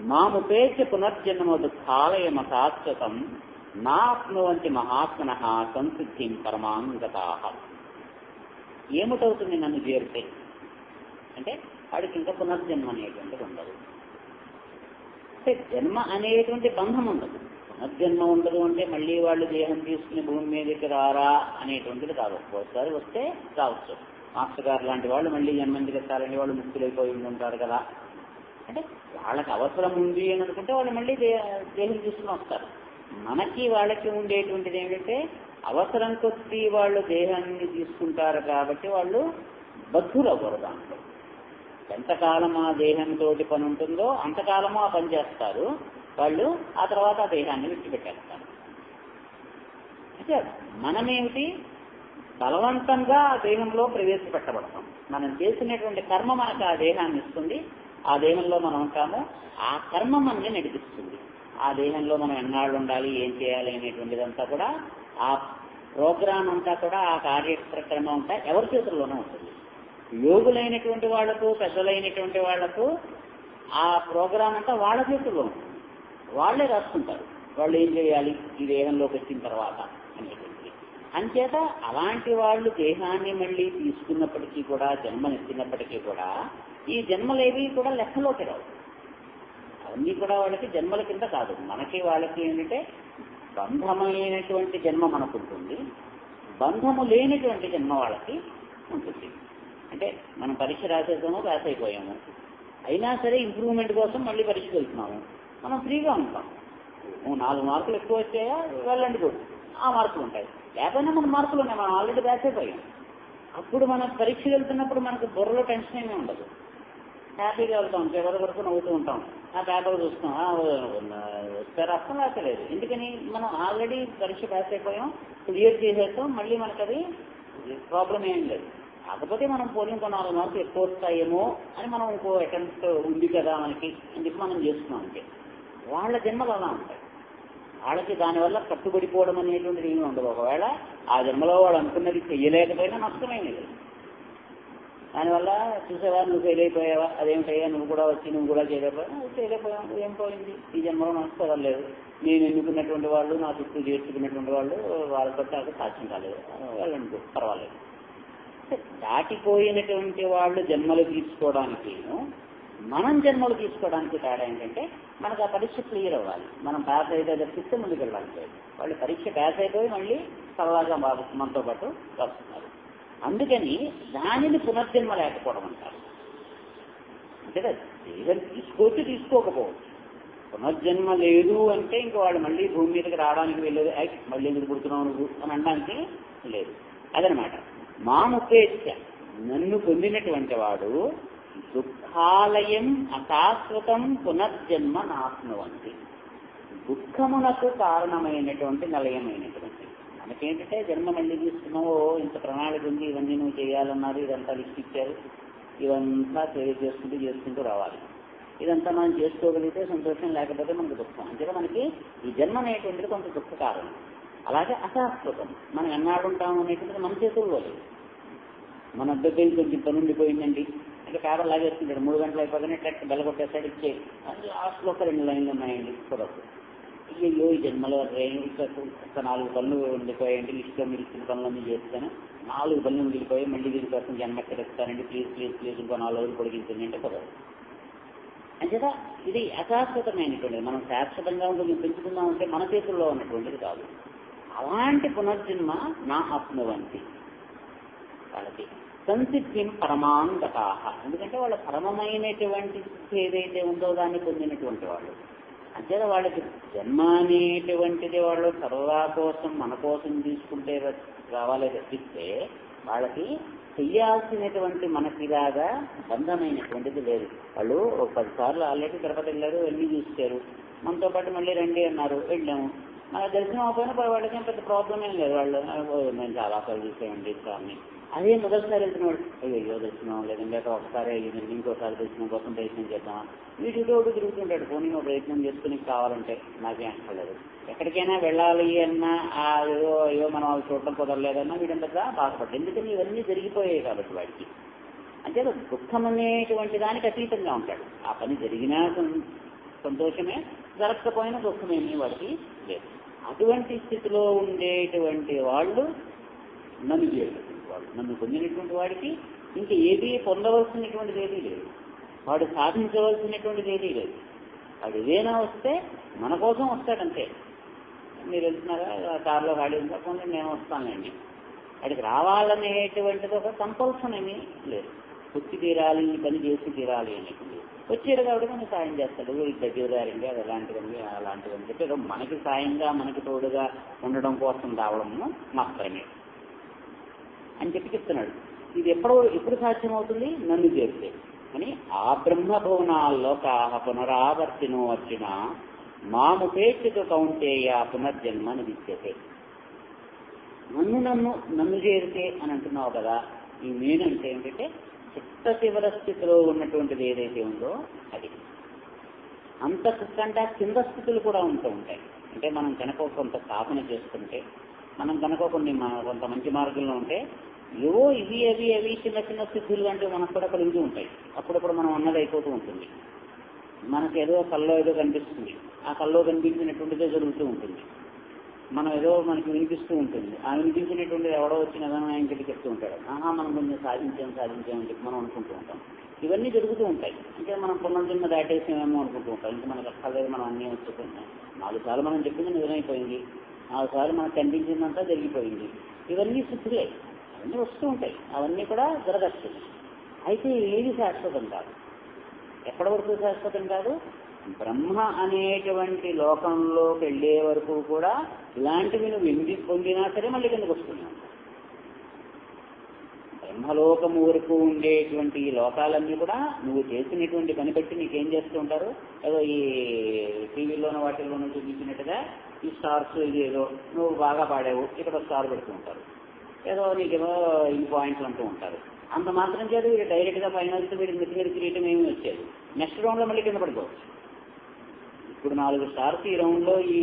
మాముపేక్ష పునర్జన్మ దుఃఖాలయమ శాశ్వతం నాప్నువంటి మహాత్మనః సంసిద్ధిం పరమాంగతాః. ఏమిటవుతుంది నన్ను చేరితే అంటే వాడికి ఇంకా పునర్జన్మ అనేటువంటిది ఉండదు. అంటే జన్మ అనేటువంటి బంధం ఉండదు. పునర్జన్మ ఉండదు అంటే మళ్ళీ వాళ్ళు దేహం తీసుకుని భూమి మీదకి రారా అనేటువంటిది కాదు. ఒకసారి వస్తే రావచ్చు. మాస్టర్ గారు లాంటి వాళ్ళు మళ్ళీ జన్మందికి ఎత్తారని వాళ్ళు ముక్తులైపోయి ఉంటారు కదా. అంటే వాళ్ళకి అవసరం ఉంది అని అనుకుంటే వాళ్ళు మళ్ళీ దేహం తీసుకుని వస్తారు. మనకి వాళ్ళకి ఉండేటువంటిది ఏమిటంటే అవసరం కొద్దీ వాళ్ళు దేహాన్ని తీసుకుంటారు కాబట్టి వాళ్ళు బద్ధులు అవ్వరు. దాంట్లో ఎంతకాలం ఆ దేహంతో పని ఉంటుందో అంతకాలము ఆ పని చేస్తారు వాళ్ళు. ఆ తర్వాత ఆ దేహాన్ని విడిచిపెట్టేస్తారు. అయితే మనమేమిటి బలవంతంగా ఆ దేహంలో ప్రవేశపెట్టబడతాం. మనం చేసినటువంటి కర్మ మనకు ఆ దేహాన్ని ఇస్తుంది. ఆ దేహంలో మనం ఉంటాము. ఆ కర్మ మనల్ని నడిపిస్తుంది. ఆ దేహంలో మనం ఎన్నాళ్ళు ఉండాలి, ఏం చేయాలి అనేటువంటిదంతా కూడా ఆ ప్రోగ్రామ్ అంతా కూడా ఆ కార్యక్రమం అంతా ఎవరి చేతుల్లోనే ఉంటుంది. యోగులైనటువంటి వాళ్లకు, పెద్దలైనటువంటి వాళ్లకు ఆ ప్రోగ్రామ్ అంతా వాళ్ళ చేతుల్లో ఉంటుంది. వాళ్లే రాసుకుంటారు వాళ్ళు ఏం చేయాలి ఈ దేహంలోకి వచ్చిన తర్వాత అనేటువంటిది. అంచేత అలాంటి వాళ్ళు దేహాన్ని మళ్ళీ తీసుకున్నప్పటికీ కూడా, జన్మనెత్తినప్పటికీ కూడా ఈ జన్మలేవి కూడా లెక్కలోకి రావు. అవన్నీ కూడా వాళ్ళకి జన్మల కింద కాదు. మనకి వాళ్ళకి ఏంటంటే బంధమైనటువంటి జన్మ మనకుంటుంది, బంధము లేనటువంటి జన్మ వాళ్ళకి ఉంటుంది. అంటే మనం పరీక్ష రాసేసాము, పాస్ అయిపోయాము, అయినా సరే ఇంప్రూవ్మెంట్ కోసం మళ్ళీ పరీక్షకు వెళ్తున్నాము. మనం ఫ్రీగా ఉంటాం. 4 మార్కులు ఎక్కువ వచ్చాయా వెళ్ళండి కూడా ఆ మార్కులు ఉంటాయి. లేకపోయినా మన మార్కులు ఉన్నాయి, మనం ఆల్రెడీ పాస్ అయిపోయాం. అప్పుడు మనం పరీక్ష వెళ్తున్నప్పుడు మనకు బుర్రలో టెన్షన్ ఏమీ ఉండదు. హ్యాపీగా వెళ్తాం, చివరి వరకు నవ్వుతూ ఉంటాం. ఆ పేపర్ చూస్తాం, వస్తే అర్థం రాసలేదు. ఎందుకని మనం ఆల్రెడీ పరీక్ష పాస్ అయిపోయాం, క్లియర్ చేసేస్తాం. మళ్ళీ మనకు అది ప్రాబ్లం ఏం లేదు. కాకపోతే మనం పోలింగ్ 4 మార్కులు ఎక్కువ వస్తాయేమో అని మనం ఇంకో అటెంప్ట్ ఉంది కదా మనకి అని చెప్పి మనం చేస్తున్నాం. అంటే వాళ్ళ జన్మలు అలా ఉంటాయి. వాళ్ళకి దానివల్ల కట్టుబడిపోవడం అనేటువంటిది ఏమి ఉండదు. ఒకవేళ ఆ జన్మలో వాళ్ళు అనుకున్నది చెయ్యలేకపోయినా నష్టమైనది. దానివల్ల చూసేవా నువ్వు ఫెయిల్ అయిపోయావా, అదేమిటయ్యా నువ్వు కూడా వచ్చి నువ్వు కూడా చేయలేకపోయావు, ఏం పోయింది ఈ జన్మలో నష్టం లేదు. నేను ఎన్నుకున్నటువంటి వాళ్ళు, నా చుట్టూ చేర్చుకున్నటువంటి వాళ్ళు వాళ్ళతో నాకు సాధ్యం కాలేదు, వెళ్ళండి పర్వాలేదు. దాటిపోయినటువంటి వాళ్ళు జన్మలు తీసుకోవడానికి మనం జన్మలు తీసుకోవడానికి తేడా ఏంటంటే మనకు ఆ పరీక్ష క్లియర్ అవ్వాలి. మనం పాస్ అయితే తప్పిస్తే ముందుకు వెళ్ళాలి. వాళ్ళు పరీక్ష పాస్ అయిపోయి మళ్ళీ సరళంగా మనతో పాటు వస్తున్నారు. అందుకని దానిని పునర్జన్మ లేకపోవడం అంటారు. అంటే దేహం తీసుకోవచ్చు, తీసుకోకపోవచ్చు. పునర్జన్మ లేదు అంటే ఇంక వాళ్ళు మళ్ళీ భూమి మీదకి రావడానికి వెళ్ళేది, మళ్ళీ ఎందుకు పుడుతున్నావు నువ్వు అని అనడానికి లేదు. అదనమాట. మాముపేక్ష నన్ను పొందినటువంటి వాడు దుఃఖాలయం అశాశ్వతం పునర్జన్మ నాప్నువంతి. దుఃఖమునకు కారణమైనటువంటి నిలయమైనటువంటి మనకేంటంటే జన్మ మళ్ళీ తీసుకున్నావు, ఇంత ప్రణాళిక ఉంది, ఇవన్నీ నువ్వు చేయాలన్నారు, ఇదంతా లిస్ట్ ఇచ్చారు, ఇవంతా చేసుకుంటూ రావాలి. ఇదంతా మనం చేసుకోగలిగితే సంతోషం, లేకపోతే మనకు దుఃఖం. అంటే మనకి ఈ జన్మ అనేటువంటిది కొంత దుఃఖ కారణం. అలాగే అశాశ్వతం, మనం ఎన్నాడు ఉంటాము అనేటువంటిది మన చేతుల్లో లేదు. మన దగ్గర కొంచెం పని ఉండిపోయిందండి అంటే పేపర్ లాగేస్తుంటాడు, 3 గంటలు అయిపోగానే టెక్స్ట్ బెల్ల కొట్టేస్తాడు, ఇచ్చే లాస్ట్లో ఒక 2 లైన్లు ఉన్నాయండి కుదరదు. అయ్యో ఈ జన్మలో 4 పనులు ఉండిపోయాయండి, లిస్టులో మీరు ఇచ్చిన పనులన్నీ చేస్తాను, 4 పనులు ఉండిపోయి మళ్ళీ దీని కోసం జన్మ ఎక్కడిస్తానండి, ప్లీజ్ ఇంకో 4 రోజులు పొడిగించండి అంటే కుదరదు. అంచేత ఇది అశాశ్వతమైనటువంటిది. మనం శాశ్వతంగా ఉంటుంది పెంచుకుందామంటే మన చేతుల్లో ఉన్నటువంటిది కాదు. అలాంటి పునర్జన్మ నా ఆత్మవంతి వాళ్ళకి సంసిద్ధిం పరమాంగతాః. ఎందుకంటే వాళ్ళ పరమమైనటువంటి ఏదైతే ఉందో దాన్ని పొందినటువంటి వాళ్ళు. అంతే వాళ్ళకి జన్మ అనేటువంటిది వాళ్ళు సరదా కోసం మన కోసం తీసుకుంటే రావాలే తప్పిస్తే వాళ్ళకి చెయ్యాల్సినటువంటి మనకిలాగా బంధమైనటువంటిది లేదు. వాళ్ళు 10 సార్లు ఆల్రెడీ తిరుపతి వెళ్ళారు, వెళ్ళి చూస్తారు, మనతో పాటు మళ్ళీ రండి అన్నారు, వెళ్ళాము. మన దర్శనం అయిపోయినా వాళ్ళకి పెద్ద ప్రాబ్లం ఏం లేదు. వాళ్ళు మేము చాలా సార్లు చూసామండి స్వామి, అదే మొదటిసారి వెళ్తున్నాడు, అయ్యో దర్శనం లేదంటే ఒకసారి అయ్యింది, ఇంకోసారి దర్శనం కోసం ప్రయత్నం చేద్దామా, వీటి ఒకటి తిరుగుతుంటాడు. పోనీ నువ్వు ప్రయత్నం చేసుకుని కావాలంటే నాకేం అక్కర్లేదు. ఎక్కడికైనా వెళ్ళాలి అన్నా అయ్యో మనం వాళ్ళు చూడటం కుదరలేదన్నా వీడంతగా బాధపడ్డాడు. ఎందుకని ఇవన్నీ జరిగిపోయాయి కాబట్టి వాడికి. అంటే దుఃఖం అనేటువంటి దానికి అతీతంగా ఉంటాడు. ఆ పని జరిగినా సంతోషమే, జరగకపోయినా దుఃఖమేమీ వాడికి లేదు. అటువంటి స్థితిలో ఉండేటువంటి వాళ్ళు నన్ను చేసేటువంటి వాళ్ళు, నన్ను పొందినటువంటి వాడికి ఇంకా ఏది పొందవలసినటువంటిది ఏదీ లేదు, వాడు సాధించవలసినటువంటిది ఏదీ లేదు. వాడు ఏదైనా వస్తే మన కోసం వస్తాడంతే. మీరు వెళ్తున్నారా కారులో గాడి ఉందా, కొన్ని నేను వస్తానండి, వాడికి రావాలనేటువంటిది ఒక కంపల్షన్ ఏమీ లేదు. వచ్చి తీరాలి, ఈ పని చేసి తీరాలి అనేటువంటి వచ్చాడు కాబట్టి మనకి సాయం చేస్తాడు. దగ్గరదారండి అది అలాంటివని చెప్పి ఏదో మనకి సాయంగా మనకి తోడుగా ఉండడం కోసం రావడము మాత్రమే అని చెప్పి చెప్తున్నాడు. ఇది ఎప్పుడు సాధ్యమవుతుంది? నన్ను చేస్తే అని. ఆ బ్రహ్మభవనాల్లో కాహ పునరావర్తినో వచ్చిన మాముపేక్షిత కౌంటేయ పునర్జన్మ నిత్యతే. నన్ను చేరితే అని అంటున్నావు కదా. ఈ నేనంటే ఏంటంటే చిత్త శివర స్థితిలో ఉన్నటువంటిది ఏదైతే ఉందో అది. అంత అంటే కింద స్థితులు కూడా ఉంటూ ఉంటాయి. అంటే మనం కనుక కొంత సాధన చేసుకుంటే, మనం కనుక కొంత మంచి మార్గంలో ఉంటే ఏవో ఇవి చిన్న చిన్న స్థితులు అంటే మనకు కూడా కలిగి ఉంటాయి. అప్పుడప్పుడు మనం అన్నది అయిపోతూ ఉంటుంది. మనకు ఏదో కల్లో ఏదో కనిపిస్తుంది, ఆ కల్లో కనిపించినటువంటిదే జరుగుతూ ఉంటుంది. మనం ఏదో మనకి వినిపిస్తూ ఉంటుంది, ఆ వినిపించినటువంటిది ఎవడో వచ్చిన ఆయన చెప్పి చెప్తూ ఉంటాడు, మనం కొంచెం సాధించామని చెప్పి మనం అనుకుంటూ ఉంటాం. ఇవన్నీ జరుగుతూ ఉంటాయి. అంటే మనం పునర్జన్మ దాటేసామేమో అనుకుంటూ ఉంటాం. ఇంకా మనకు అక్కర్లేదు, మనం అన్నీ వచ్చేస్తున్నాం. 4 సార్లు మనం చెప్పింది నిజమైపోయింది, 4 సార్లు మనకు కనిపించిందంతా జరిగిపోయింది. ఇవన్నీ స్థితులే, అవన్నీ వస్తూ ఉంటాయి, అవన్నీ కూడా జరగచ్చు. అయితే ఏది శాశ్వతం కాదు. ఎప్పటి వరకు శాశ్వతం కాదు? బ్రహ్మ అనేటువంటి లోకంలోకి వెళ్ళే వరకు కూడా ఇలాంటివి నువ్వు పొందినా సరే మళ్ళీ కిందకు వస్తున్నావు. బ్రహ్మలోకము వరకు ఉండేటువంటి ఈ లోకాలన్నీ కూడా నువ్వు చేసినటువంటి పని బట్టి నీకేం చేస్తూ ఉంటారు, ఏదో ఈ టీవీలోనూ వాటిల్లోనూ చూపించినట్టుగా ఈ స్టార్స్ ఇది ఏదో నువ్వు బాగా పాడావు ఇక్కడ స్టార్ పెడుతూ ఉంటారు, ఏదో నీకేమో ఈ పాయింట్లు అంటూ ఉంటారు. అంత మాత్రం చేత వీడు డైరెక్ట్గా ఫైనల్స్ వీడి నెత్తి క్రియేటం ఏమీ వచ్చేది. నెక్స్ట్ రౌండ్లో మళ్ళీ కింద పడుకోవచ్చు. ఇప్పుడు 4 స్టార్స్ ఈ రౌండ్లో ఈ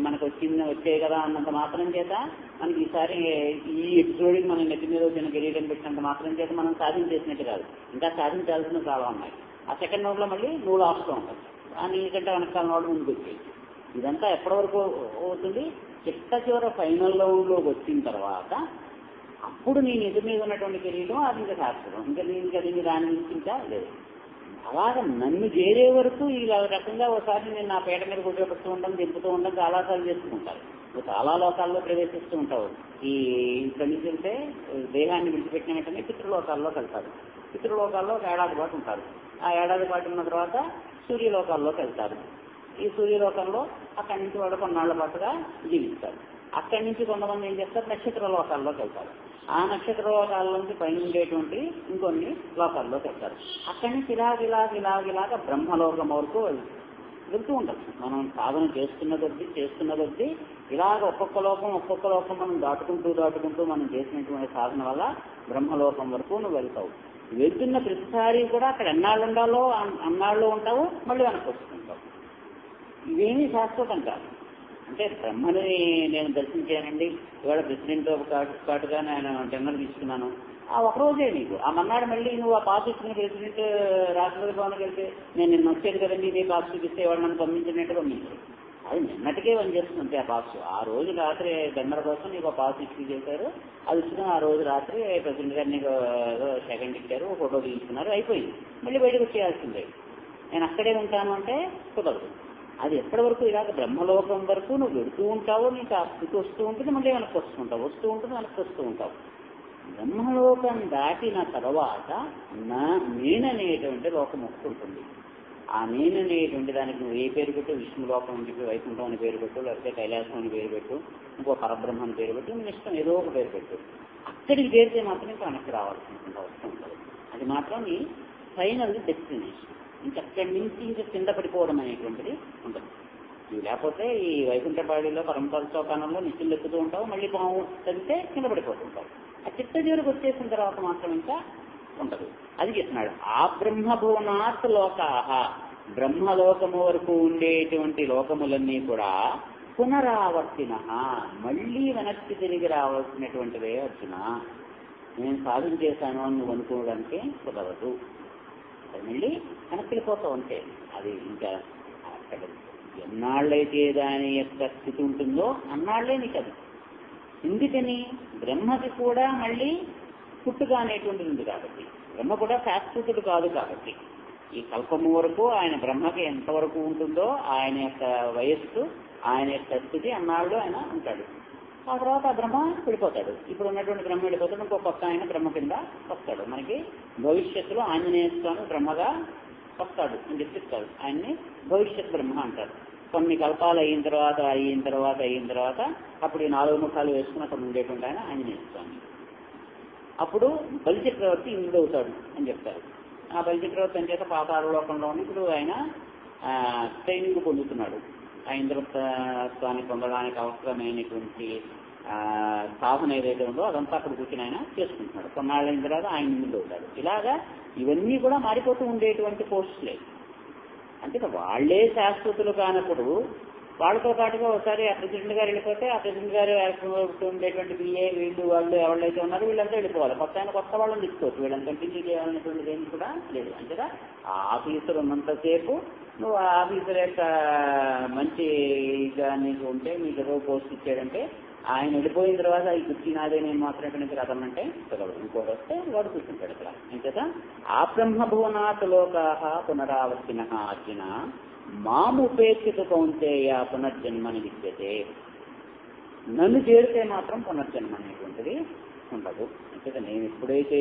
మనకు వచ్చాయి కదా అన్నంత మాత్రం చేత మనకి ఈసారి ఈ ఎపిసోడ్కి మనం నెత్తి మీద వచ్చిన కిరీటం పెట్టినంత మాత్రం చేత మనం సాధించేసినట్టు కాదు, ఇంకా సాధించాల్సిన చాలా ఉన్నాయి. ఆ సెకండ్ రౌండ్లో మళ్ళీ నువ్వు లాస్ట్లో ఉంటావు, నీకంటే వెనకాల వాళ్ళు ముందుకు వచ్చేది. ఇదంతా ఎప్పటి వరకు అవుతుంది? చివర ఫైనల్ రౌండ్లోకి వచ్చిన తర్వాత అప్పుడు నీ ఎదురు మీద ఉన్నటువంటి కిరీటం అది ఇంకా శాస్త్రం, ఇంకా దాని నుంచి ఇంకా లేదు. అలాగా నన్ను చేరే వరకు ఈ రకంగా ఒకసారి నేను నా పేట మీద కూర్చోబెడుతూ ఉంటాను, దింపుతూ ఉంటాను, చాలాసార్లు చేసుకుంటాను. నువ్వు చాలా లోకాల్లో ప్రవేశిస్తూ ఉంటావు. ఈ ఇక్కడి నుంచి వెళ్తే దేహాన్ని విడిచిపెట్టిన వెంటనే పితృలోకాల్లోకి వెళ్తారు. పితృలోకాల్లో ఒక ఏడాది పాటు ఉంటారు. ఆ ఏడాది పాటు ఉన్న తర్వాత సూర్యలోకాల్లోకి వెళ్తారు. ఈ సూర్యలోకంలో అక్కడి నుంచి వాళ్ళు కొన్నాళ్ల పాటుగా జీవిస్తారు. అక్కడి నుంచి కొంతమంది ఏం చేస్తారు, నక్షత్ర లోకాల్లోకి వెళ్తారు. ఆ నక్షత్ర లోకాల్లోంచి పైన ఉండేటువంటి ఇంకొన్ని లోకాల్లోకి వెళ్తారు. అక్కడి నుంచి ఇలాగ బ్రహ్మలోకం వరకు వెళ్తూ ఉంటాం. మనం సాధన చేస్తున్న కొద్దీ ఇలాగ ఒక్కొక్క లోకం మనం దాటుకుంటూ మనం చేసినటువంటి సాధన వల్ల బ్రహ్మలోకం వరకు నువ్వు వెళ్తావు. వెళ్తున్న ప్రతిసారి కూడా అక్కడ ఎన్నాళ్ళు ఉండాలో అన్నాళ్ళు ఉంటావు, మళ్ళీ వెనక్కి వస్తుంటావు. ఇవేమీ శాశ్వతం కాదు. అంటే బ్రహ్మని నేను దర్శించానండి, ఇవాళ ప్రెసిడెంట్ పాటుగా నేను టెండర్ తీసుకున్నాను, ఆ ఒకరోజే నీకు. ఆ మన్నాడు మళ్ళీ నువ్వు ఆ పాస్ ఇచ్చిన ప్రెసిడెంట్ రాష్ట్రపతి భవన్కి వెళ్తే నేను నిన్న వచ్చేది కదండి, ఇదే పాస్ చూపిస్తే వాడు నన్ను పంపించినట్టు పంపించారు. అది నిన్నటికే పనిచేస్తుంది ఆ పాస్. ఆ రోజు రాత్రి టెండర్ కోసం నీకు పాస్ ఇష్యూ చేశారు, అది ఇచ్చిన ఆ రోజు రాత్రి ప్రెసిడెంట్ గారు నీకు సెకండ్ ఇచ్చారు, ఫోటో తీసుకున్నారు, అయిపోయింది. మళ్ళీ బయటకు వచ్చేయాల్సిందే. నేను అక్కడే ఉంటాను అంటే కుదరదు. అది ఎప్పటి వరకు ఇలాగ బ్రహ్మలోకం వరకు నువ్వు వెళుతూ ఉంటావు, నీకు ఆ స్థితి వస్తూ ఉంటుంది, మళ్ళీ వెనక్కి వస్తూ ఉంటావు. బ్రహ్మలోకం దాటిన తర్వాత నేననేటువంటి లోకం వస్తుంటుంది. ఆ నేననేటువంటి దానికి నువ్వు ఏ పేరు పెట్టు, విష్ణులోకం అని చెప్పి వైకుంఠం అని పేరు పెట్టు, లేకపోతే కైలాసం అని పేరు పెట్టు, ఇంకో పరబ్రహ్మ అని పేరు పెట్టు, నీ ఇష్టం ఏదో ఒక పేరు పెట్టు. అక్కడికి చేరితే మాత్రం ఇంకా వెనక్కి రావాల్సిన అవసరం ఉంటుంది. అది మాత్రం నీ ఫైనల్ డెస్టినేషన్. ఇంకక్కడి నుంచి ఇంకా కింద పడిపోవడం అనేటువంటిది ఉంటుంది. లేకపోతే ఈ వైకుంఠపాడిలో పరంపర చౌకానంలో నిత్యం ఎక్కుతూ ఉంటావు, మళ్ళీ పాము తగ్గితే కింద పడిపోతుంటావు. ఆ చిత్తజీవులకు వచ్చేసిన తర్వాత మాత్రం ఇంకా ఉండదు. అది చెప్తున్నాడు. ఆ బ్రహ్మభువనాత్ లోకాహ, బ్రహ్మలోకము వరకు ఉండేటువంటి లోకములన్నీ కూడా పునరావర్తిన, మళ్ళీ వెనక్కి తిరిగి రావాల్సినటువంటిదే అర్జున. నేను సాధించేశాను అని నువ్వు అనుకోవడానికి కుదరదు. మళ్ళీ వెనక్కి వెళ్ళిపోతావు అంతే. అది ఇంకా అక్కడ ఎన్నాళ్ళైతే దాని యొక్క స్థితి ఉంటుందో అన్నాళ్లే నీకు అది. ఎందుకని? బ్రహ్మకి కూడా మళ్ళీ పుట్టుక అనేటువంటిది ఉంది కాబట్టి, బ్రహ్మ కూడా శాశ్వతుడు కాదు కాబట్టి, ఈ కల్పము వరకు ఆయన బ్రహ్మకి ఎంతవరకు ఉంటుందో ఆయన యొక్క వయస్సు, ఆయన యొక్క స్థితి అన్నాళ్ళు ఆయన ఉంటాడు. ఆ తర్వాత ఆ బ్రహ్మ వెళ్ళిపోతాడు. ఇప్పుడు ఉన్నటువంటి బ్రహ్మ వెళ్ళిపోతాడు, ఇంకో కొత్త ఆయన బ్రహ్మ కింద వస్తాడు. మనకి భవిష్యత్తులో ఆంజనేయ స్వామి బ్రహ్మగా వస్తాడు అని చెప్పిస్తాడు. ఆయన్ని భవిష్యత్ బ్రహ్మ అంటారు. కొన్ని కల్పాలు అయిన తర్వాత అప్పుడు ఈ 4 ముఖాలు వేసుకుని అక్కడ ఉండేటువంటి ఆయన ఆంజనేయ స్వామి. అప్పుడు బలిచక్రవర్తి ఇంద్రుడు అవుతాడు అని చెప్తారు. ఆ బలిచక్రవర్తి అని చేత పాతాళ లోకంలో ఇప్పుడు ఆయన ట్రైనింగ్ పొందుతున్నాడు. ఆ ఇంద్రత్వాన్ని పొందడానికి అవసరమైనటువంటి సాధన ఏదైతే ఉందో అదంతా అక్కడ కూర్చుని ఆయన చేసుకుంటున్నాడు. కొన్నాళ్ళైన తర్వాత ఆయన ఇంద్రుడు అవుతాడు. ఇలాగా ఇవన్నీ కూడా మారిపోతూ ఉండేటువంటి పోస్టులే. అంటే వాళ్లే శాశ్వతులు కానప్పుడు వాళ్ళతో పాటుగా ఒకసారి ఆ ప్రెసిడెంట్ గారు వెళ్ళిపోతే ఆ ప్రెసిడెంట్ గారు ఉండేటువంటి బిఏ వీళ్ళు వాళ్ళు ఎవరైతే ఉన్నారో వీళ్ళంతా వెళ్ళిపోవాలి. కొత్త వాళ్ళని తీసుకోవచ్చు. వీళ్ళని కంటిన్యూ చేయాలనేటువంటిది ఏమి కూడా లేదు. అంతేగా ఆ ఆఫీసర్ ఉన్నంతసేపు నువ్వు ఆ ఆఫీసర్ యొక్క మంచిగా నీకు ఉంటే మీకు ఏదో పోస్ట్ ఇచ్చాడంటే ఆయన వెళ్ళిపోయిన తర్వాత ఈ కుర్చీ నాదే నేను మాత్రం ఎక్కడి నుంచి రథమంటే చదవడు. ఇంకోటి వస్తే వాడు కూర్చుంటాడు ఇక్కడ. అంతేగా ఆ బ్రహ్మభువనాత్ లోకాః పునరావర్తినః అర్జున మాముపేక్షిత కౌంతేయ పునర్జన్మని విద్యతే. నన్ను చేరితే మాత్రం పునర్జన్మ అనేటువంటిది ఉండదు. అంటే నేను ఎప్పుడైతే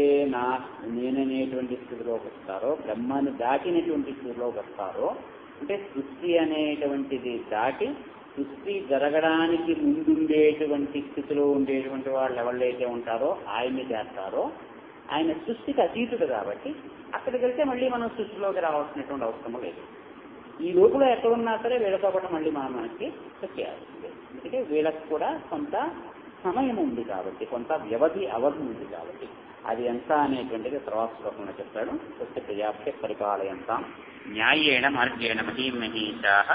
నేననేటువంటి స్థితిలోకి వస్తారో, బ్రహ్మాన్ని దాటినటువంటి స్థితిలోకి వస్తారో, అంటే సృష్టి అనేటువంటిది దాటి సృష్టి జరగడానికి ముందుండేటువంటి స్థితిలో ఉండేటువంటి వాళ్ళు ఎవరైతే ఉంటారో ఆయన్ని చేస్తారో, ఆయన సృష్టికి అతీతుడు కాబట్టి అక్కడికి వెళ్తే మళ్ళీ మనం సృష్టిలోకి రావాల్సినటువంటి అవసరం లేదు. ఈ లోపల ఎక్కడున్నా సరే వీళ్ళతో పాటు మళ్ళీ మనకి వచ్చేయాల్సిందే. ఎందుకంటే వీళ్ళకి కూడా కొంత సమయం ఉంది కాబట్టి, కొంత అవధి ఉంది కాబట్టి, అది ఎంత అనేటువంటిది తర్వాత శ్లోకంలో చెప్తాడు. ప్రజాభ్య పరిపాలయంతాం న్యాయేణ మార్గేణ మహీమహీషాః